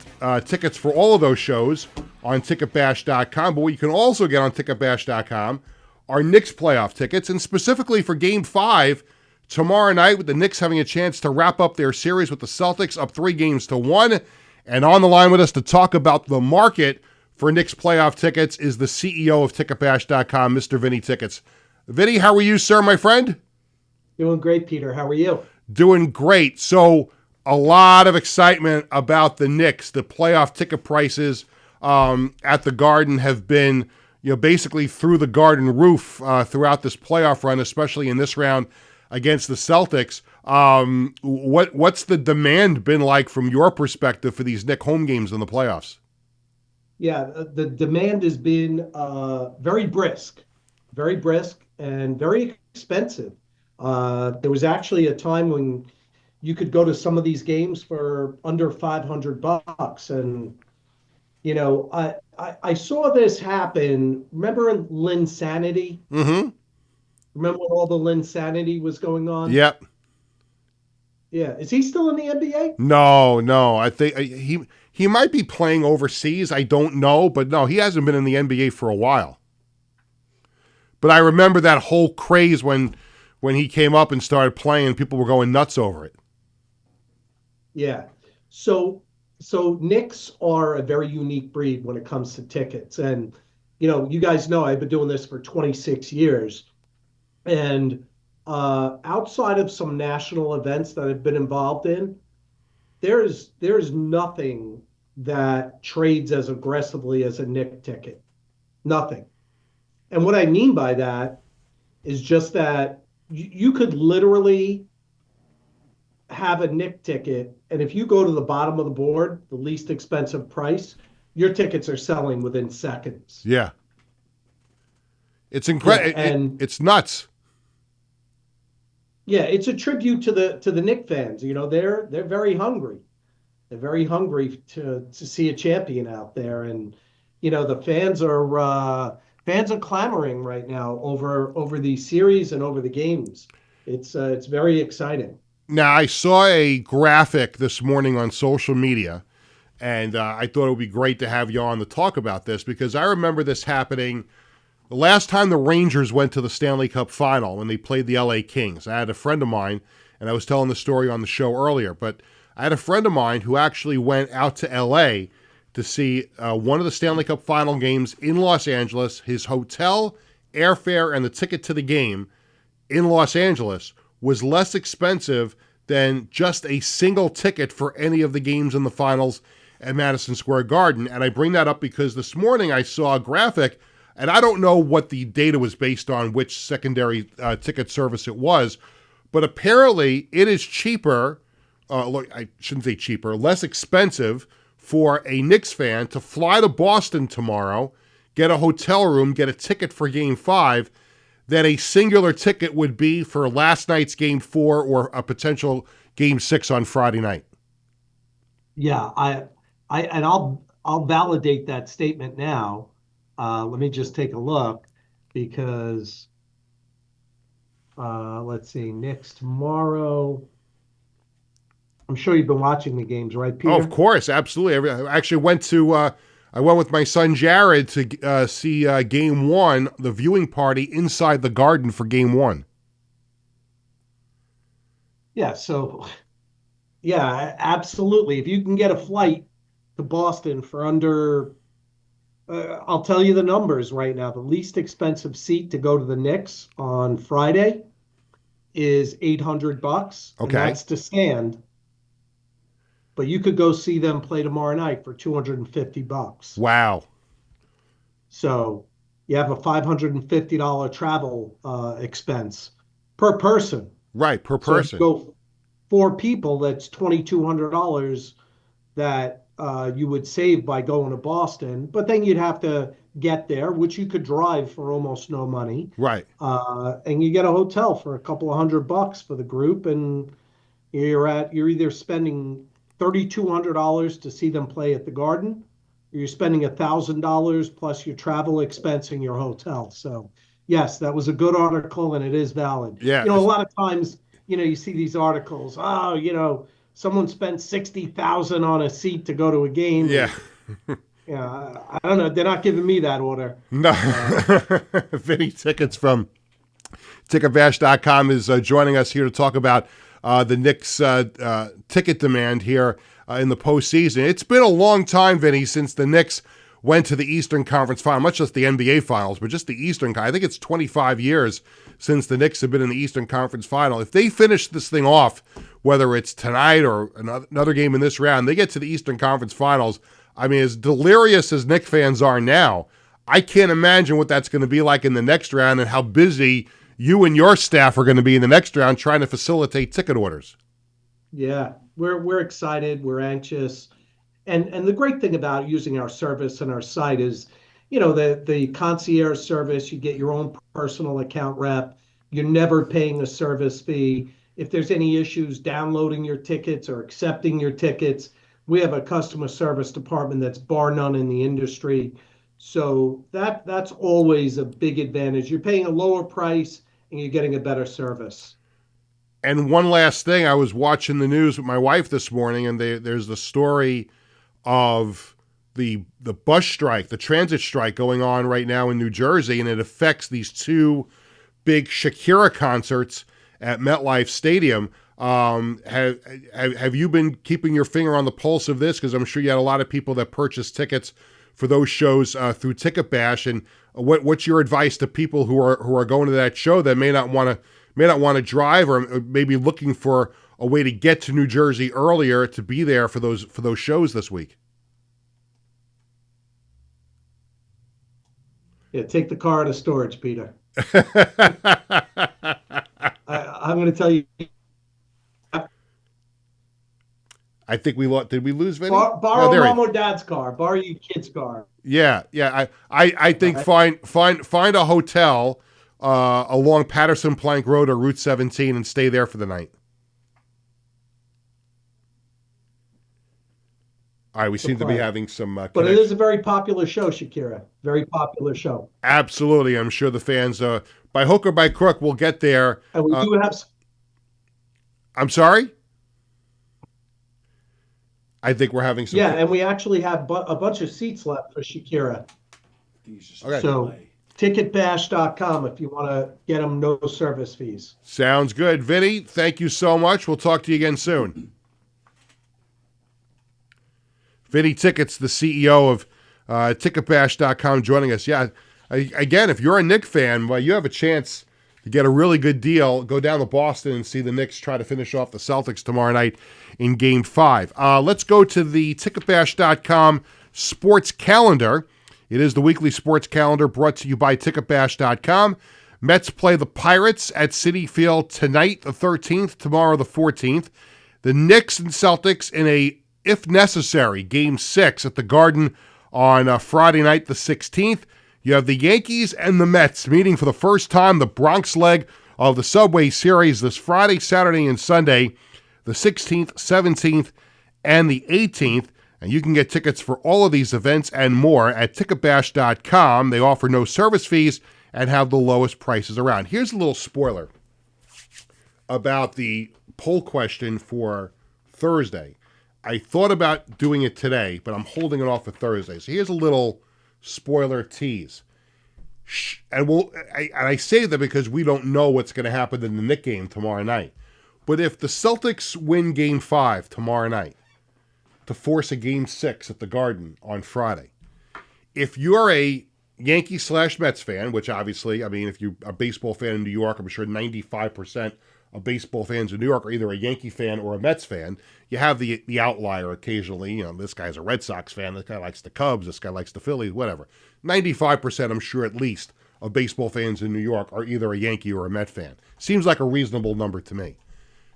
tickets for all of those shows on TicketBash.com. But what you can also get on TicketBash.com are Knicks playoff tickets, and specifically for Game 5 tomorrow night, with the Knicks having a chance to wrap up their series with the Celtics up 3-1. And on the line with us to talk about the market for Knicks playoff tickets is the CEO of TicketBash.com, Mr. Vinny Tickets. Vinny, how are you, sir, my friend? Doing great, Peter. How are you? Doing great. So a lot of excitement about the Knicks. The playoff ticket prices at the Garden have been, basically through the Garden roof throughout this playoff run, especially in this round against the Celtics. What's the demand been like from your perspective for these Knick home games in the playoffs? Yeah, the demand has been very brisk and very expensive. There was actually a time when you could go to some of these games for under $500, and I saw this happen. Remember Linsanity? Mm-hmm. Remember when all the Linsanity was going on? Yep. Yeah. Is he still in the NBA? No, no. I think he might be playing overseas. I don't know, but no, he hasn't been in the NBA for a while. But I remember that whole craze when he came up and started playing, people were going nuts over it. Yeah. So Knicks are a very unique breed when it comes to tickets. And, you guys know I've been doing this for 26 years. And outside of some national events that I've been involved in, there's nothing that trades as aggressively as a Knick ticket. Nothing. And what I mean by that is just that you could literally have a Knick ticket, and if you go to the bottom of the board, the least expensive price, your tickets are selling within seconds. Yeah. It's incredible. Yeah, and it's nuts. yeah, it's a tribute to the Knick fans. They're very hungry. They're very hungry to see a champion out there, and the fans are clamoring right now over the series and over the games. It's very exciting. Now, I saw a graphic this morning on social media, and I thought it would be great to have you on to talk about this because I remember this happening the last time the Rangers went to the Stanley Cup Final when they played the LA Kings. I had a friend of mine, and I was telling the story on the show earlier, but I had a friend of mine who actually went out to LA to see one of the Stanley Cup Final games in Los Angeles. His hotel, airfare, and the ticket to the game in Los Angeles was less expensive than just a single ticket for any of the games in the finals at Madison Square Garden. And I bring that up because this morning I saw a graphic, and I don't know what the data was based on, which secondary ticket service it was, but apparently it is cheaper, look, I shouldn't say cheaper, less expensive for a Knicks fan to fly to Boston tomorrow, get a hotel room, get a ticket for Game 5, that a singular ticket would be for last night's Game 4 or a potential Game 6 on Friday night. Yeah, I'll validate that statement now. Let me just take a look because let's see, Knicks tomorrow. I'm sure you've been watching the games, right, Peter? Oh, of course, absolutely. I actually I went with my son Jared to see Game 1, the viewing party inside the Garden for Game 1. Yeah, absolutely. If you can get a flight to Boston for under, I'll tell you the numbers right now. The least expensive seat to go to the Knicks on Friday is $800. Okay. And that's to stand. But you could go see them play tomorrow night for $250. Wow. So you have a $550 travel expense per person. Right, per So if person. you go 4 people, that's $2,200 that you would save by going to Boston. But then you'd have to get there, which you could drive for almost no money. Right. And you get a hotel for a couple of $100 for the group, and you're either spending $3,200 to see them play at the Garden, or you're spending $1,000 plus your travel expense and your hotel. So yes, that was a good article, and it is valid. Yeah. A lot of times, you see these articles. Oh, someone spent $60,000 on a seat to go to a game. Yeah. Yeah, I don't know. They're not giving me that order. No. Vinny Tickets from Ticketbash.com is joining us here to talk about the Knicks ticket demand here in the postseason. It's been a long time, Vinny, since the Knicks went to the Eastern Conference Final, not just the NBA Finals, but just the Eastern. I think it's 25 years since the Knicks have been in the Eastern Conference Final. If they finish this thing off, whether it's tonight or another game in this round, they get to the Eastern Conference Finals. I mean, as delirious as Knicks fans are now, I can't imagine what that's going to be like in the next round and how busy you and your staff are going to be in the next round trying to facilitate ticket orders. Yeah, we're excited. We're anxious. And the great thing about using our service and our site is, the concierge service, you get your own personal account rep. You're never paying a service fee. If there's any issues downloading your tickets or accepting your tickets, We have a customer service department that's bar none in the industry. So that's always a big advantage. You're paying a lower price and you're getting a better service. And one last thing, I was watching the news with my wife this morning, and there's the story of the bus strike, the transit strike going on right now in New Jersey, and it affects these two big Shakira concerts at MetLife Stadium. Have you been keeping your finger on the pulse of this? Because I'm sure you had a lot of people that purchased tickets for those shows through Ticket Bash. And what's your advice to people who are going to that show that may not want to drive, or maybe looking for a way to get to New Jersey earlier to be there for those shows this week? Yeah, take the car out of storage, Peter. I'm going to tell you. I think we lost. Did we lose Vinny? Borrow mom or dad's car. Borrow your kid's car. Yeah. I think find a hotel along Patterson Plank Road or Route 17 and stay there for the night. All right, we seem to be having some but it is a very popular show, Shakira. Very popular show. Absolutely. I'm sure the fans, by hook or by crook, will get there. And we do have... I'm sorry? I think we're having some... Yeah, and we actually have a bunch of seats left for Shakira. Okay. So, ticketbash.com if you want to get them, no service fees. Sounds good. Vinny, thank you so much. We'll talk to you again soon. Vinny Tickets, the CEO of ticketbash.com, joining us. Yeah, again, if you're a Knicks fan, well, you have a chance to get a really good deal. Go down to Boston and see the Knicks try to finish off the Celtics tomorrow night in Game 5. Let's go to the ticketbash.com sports calendar. It is the weekly sports calendar brought to you by ticketbash.com. Mets play the Pirates at Citi Field tonight, the 13th, tomorrow, the 14th. The Knicks and Celtics in a, if necessary, Game 6 at the Garden on Friday night, the 16th. You have the Yankees and the Mets meeting for the first time, the Bronx leg of the Subway Series this Friday, Saturday, and Sunday, the 16th, 17th, and the 18th. And you can get tickets for all of these events and more at ticketbash.com. They offer no service fees and have the lowest prices around. Here's a little spoiler about the poll question for Thursday. I thought about doing it today, but I'm holding it off for Thursday. So here's a little spoiler tease. And I say that because we don't know what's going to happen in the Knicks game tomorrow night. But if the Celtics win Game 5 tomorrow night to force a Game 6 at the Garden on Friday, if you're a Yankee/Mets fan, which obviously, I mean, if you're a baseball fan in New York, I'm sure 95% of baseball fans in New York are either a Yankee fan or a Mets fan. You have the outlier occasionally. You know, this guy's a Red Sox fan. This guy likes the Cubs. This guy likes the Phillies, whatever. 95%, I'm sure at least, of baseball fans in New York are either a Yankee or a Met fan. Seems like a reasonable number to me.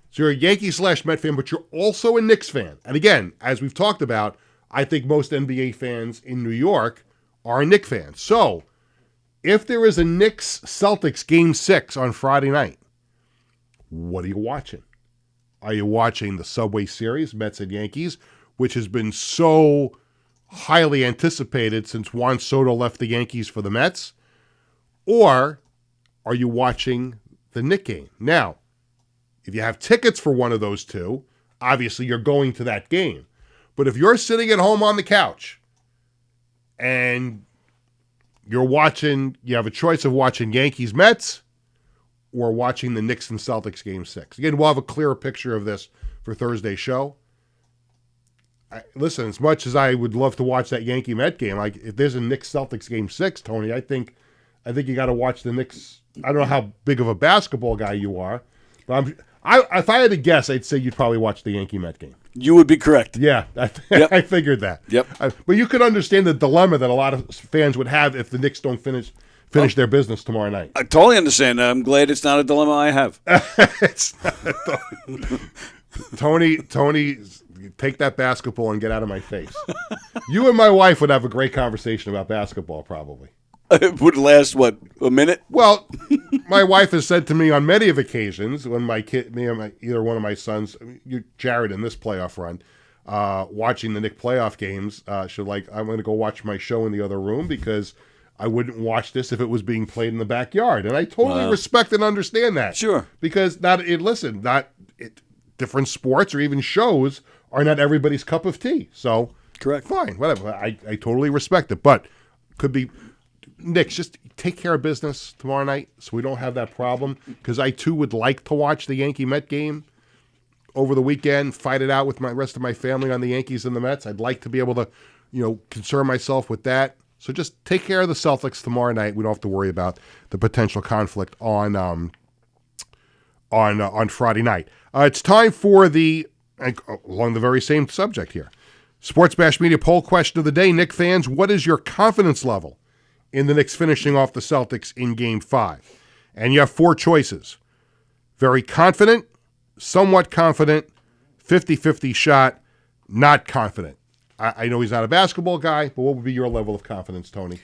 So you're a Yankee/Met fan, but you're also a Knicks fan. And again, as we've talked about, I think most NBA fans in New York are Knicks fans. So if there is a Knicks-Celtics Game 6 on Friday night, what are you watching? Are you watching the Subway Series, Mets and Yankees, which has been so highly anticipated since Juan Soto left the Yankees for the Mets? Or are you watching the Knicks game? Now, if you have tickets for one of those two, obviously you're going to that game. But if you're sitting at home on the couch and you're watching, you have a choice of watching Yankees-Mets or watching the Knicks and Celtics Game 6. Again, we'll have a clearer picture of this for Thursday's show. Listen, as much as I would love to watch that Yankee-Met game, like if there's a Knicks-Celtics Game 6, Tony, I think you got to watch the Knicks. I don't know how big of a basketball guy you are, but if I had to guess, I'd say you'd probably watch the Yankee-Met game. You would be correct. Yeah, Yep. I figured that. Yep. But you could understand the dilemma that a lot of fans would have if the Knicks don't finish their business tomorrow night. I totally understand. I'm glad it's not a dilemma I have. It's not Tony, take that basketball and get out of my face. You and my wife would have a great conversation about basketball, probably. It would last, what, a minute? Well, my wife has said to me on many of occasions when either one of my sons, Jared in this playoff run, watching the Knick playoff games. I'm going to go watch my show in the other room because I wouldn't watch this if it was being played in the backyard. And I totally respect and understand that. Sure. Because different sports or even shows are not everybody's cup of tea. So, correct. Fine, whatever. I totally respect it. But could be, Nick, just take care of business tomorrow night so we don't have that problem. Because I, too, would like to watch the Yankee-Met game over the weekend, fight it out with my rest of my family on the Yankees and the Mets. I'd like to be able to, concern myself with that. So just take care of the Celtics tomorrow night. We don't have to worry about the potential conflict on Friday night. It's time for along the very same subject here, Sports Bash Media poll question of the day. Knick fans, what is your confidence level in the Knicks finishing off the Celtics in Game 5? And you have 4 choices. Very confident, somewhat confident, 50-50 shot, not confident. I know he's not a basketball guy, but what would be your level of confidence, Tony?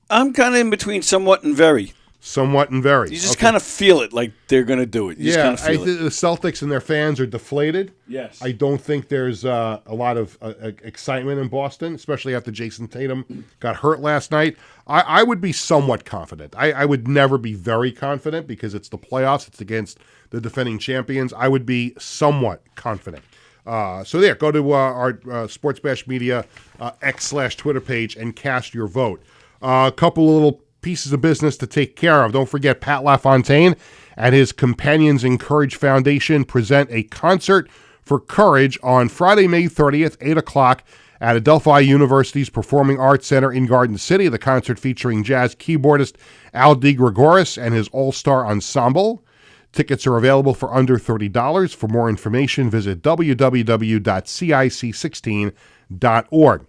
I'm kind of in between somewhat and very. Somewhat and very. You just kind of feel it like they're going to do it. You just kind of feel I think the Celtics and their fans are deflated. Yes. I don't think there's a lot of excitement in Boston, especially after Jason Tatum got hurt last night. I would be somewhat confident. I would never be very confident because it's the playoffs. It's against the defending champions. I would be somewhat confident. So there, go to our Sports Bash Media X/Twitter page and cast your vote. A couple of little pieces of business to take care of. Don't forget, Pat LaFontaine and his Companions in Courage Foundation present a concert for courage on Friday, May 30th, 8 o'clock at Adelphi University's Performing Arts Center in Garden City. The concert featuring jazz keyboardist Al DeGregoris and his all-star ensemble. Tickets are available for under $30. For more information, visit www.cic16.org.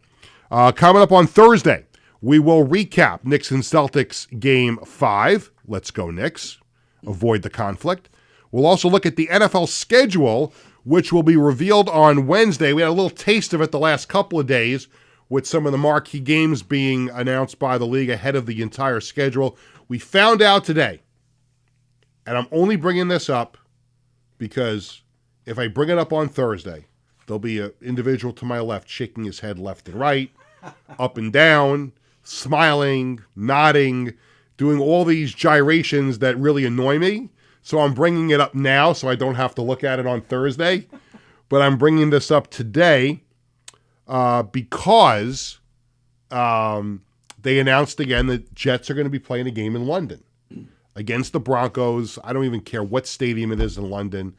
Coming up on Thursday, we will recap Knicks and Celtics Game 5. Let's go, Knicks. Avoid the conflict. We'll also look at the NFL schedule, which will be revealed on Wednesday. We had a little taste of it the last couple of days with some of the marquee games being announced by the league ahead of the entire schedule. We found out today, and I'm only bringing this up because if I bring it up on Thursday, there'll be an individual to my left shaking his head left and right, up and down, smiling, nodding, doing all these gyrations that really annoy me. So I'm bringing it up now so I don't have to look at it on Thursday. But I'm bringing this up today because they announced again that Jets are going to be playing a game in London against the Broncos. I don't even care what stadium it is in London.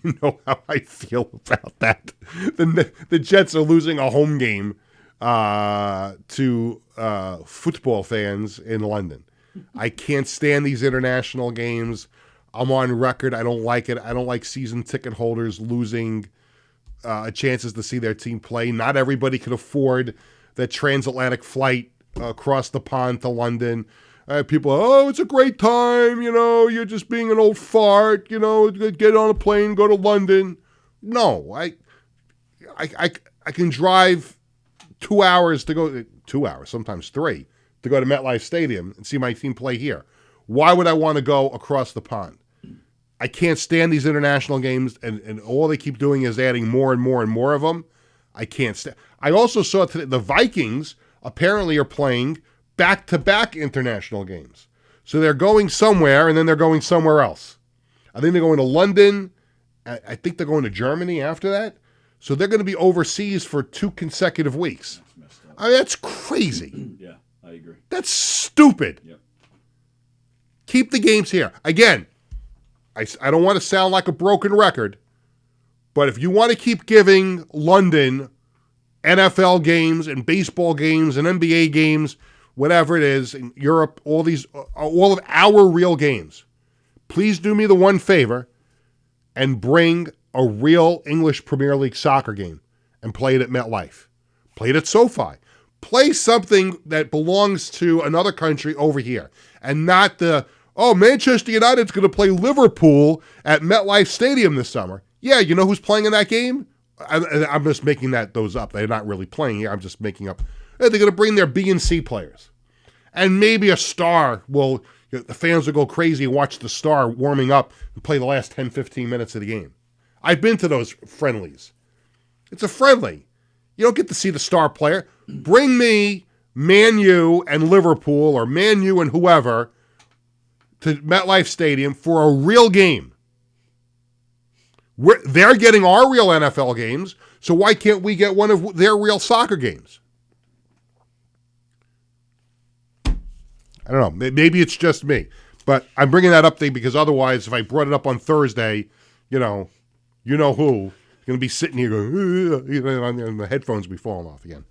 You know how I feel about that. The Jets are losing a home game to football fans in London. I can't stand these international games. I'm on record. I don't like it. I don't like season ticket holders losing chances to see their team play. Not everybody can afford that transatlantic flight across the pond to London. People, it's a great time. You're just being an old fart. Get on a plane, go to London. No, I can drive 2 hours to go, 2 hours, sometimes 3, to go to MetLife Stadium and see my team play here. Why would I want to go across the pond? I can't stand these international games, and all they keep doing is adding more and more and more of them. I can't stand. I also saw today the Vikings apparently are playing back-to-back international games. So they're going somewhere, and then they're going somewhere else. I think they're going to London. I think they're going to Germany after that. So they're going to be overseas for 2 consecutive weeks. That's crazy. Yeah, I agree. That's stupid. Yep. Keep the games here. Again, I don't want to sound like a broken record, but if you want to keep giving London NFL games and baseball games and NBA games, whatever it is, in Europe, all of our real games, please do me the one favor and bring a real English Premier League soccer game and play it at MetLife. Play it at SoFi. Play something that belongs to another country over here and not Manchester United's going to play Liverpool at MetLife Stadium this summer. Yeah, you know who's playing in that game? I'm just making those up. They're not really playing here. I'm just making up. They're going to bring their B and C players. And maybe a star the fans will go crazy and watch the star warming up and play the last 10, 15 minutes of the game. I've been to those friendlies. It's a friendly. You don't get to see the star player. Bring me Man U and Liverpool or Man U and whoever to MetLife Stadium for a real game. They're getting our real NFL games, so why can't we get one of their real soccer games? I don't know. Maybe it's just me. But I'm bringing that up because otherwise, if I brought it up on Thursday, you know who, going to be sitting here going, and the headphones will be falling off again.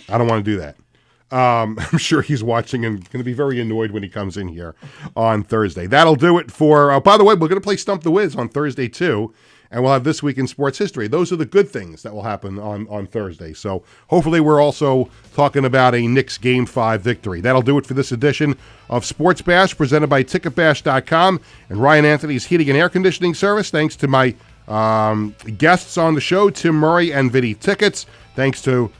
I don't want to do that. I'm sure he's watching and going to be very annoyed when he comes in here on Thursday. That'll do it for, by the way, we're going to play Stump the Wiz on Thursday too, and we'll have This Week in Sports History. Those are the good things that will happen on Thursday. So hopefully we're also talking about a Knicks Game 5 victory. That'll do it for this edition of Sports Bash, presented by TicketBash.com and Ryan Anthony's Heating and Air Conditioning Service. Thanks to my guests on the show, Tim Murray and Vinny Tickets. Thanks to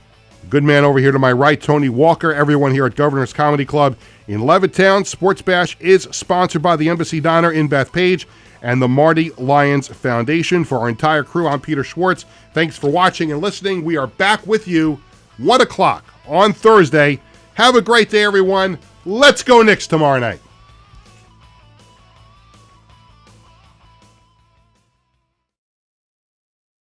good man over here to my right, Tony Walker, everyone here at Governor's Comedy Club in Levittown. Sports Bash is sponsored by the Embassy Diner in Bethpage and the Marty Lyons Foundation. For our entire crew, I'm Peter Schwartz. Thanks for watching and listening. We are back with you 1 o'clock on Thursday. Have a great day, everyone. Let's go Knicks tomorrow night.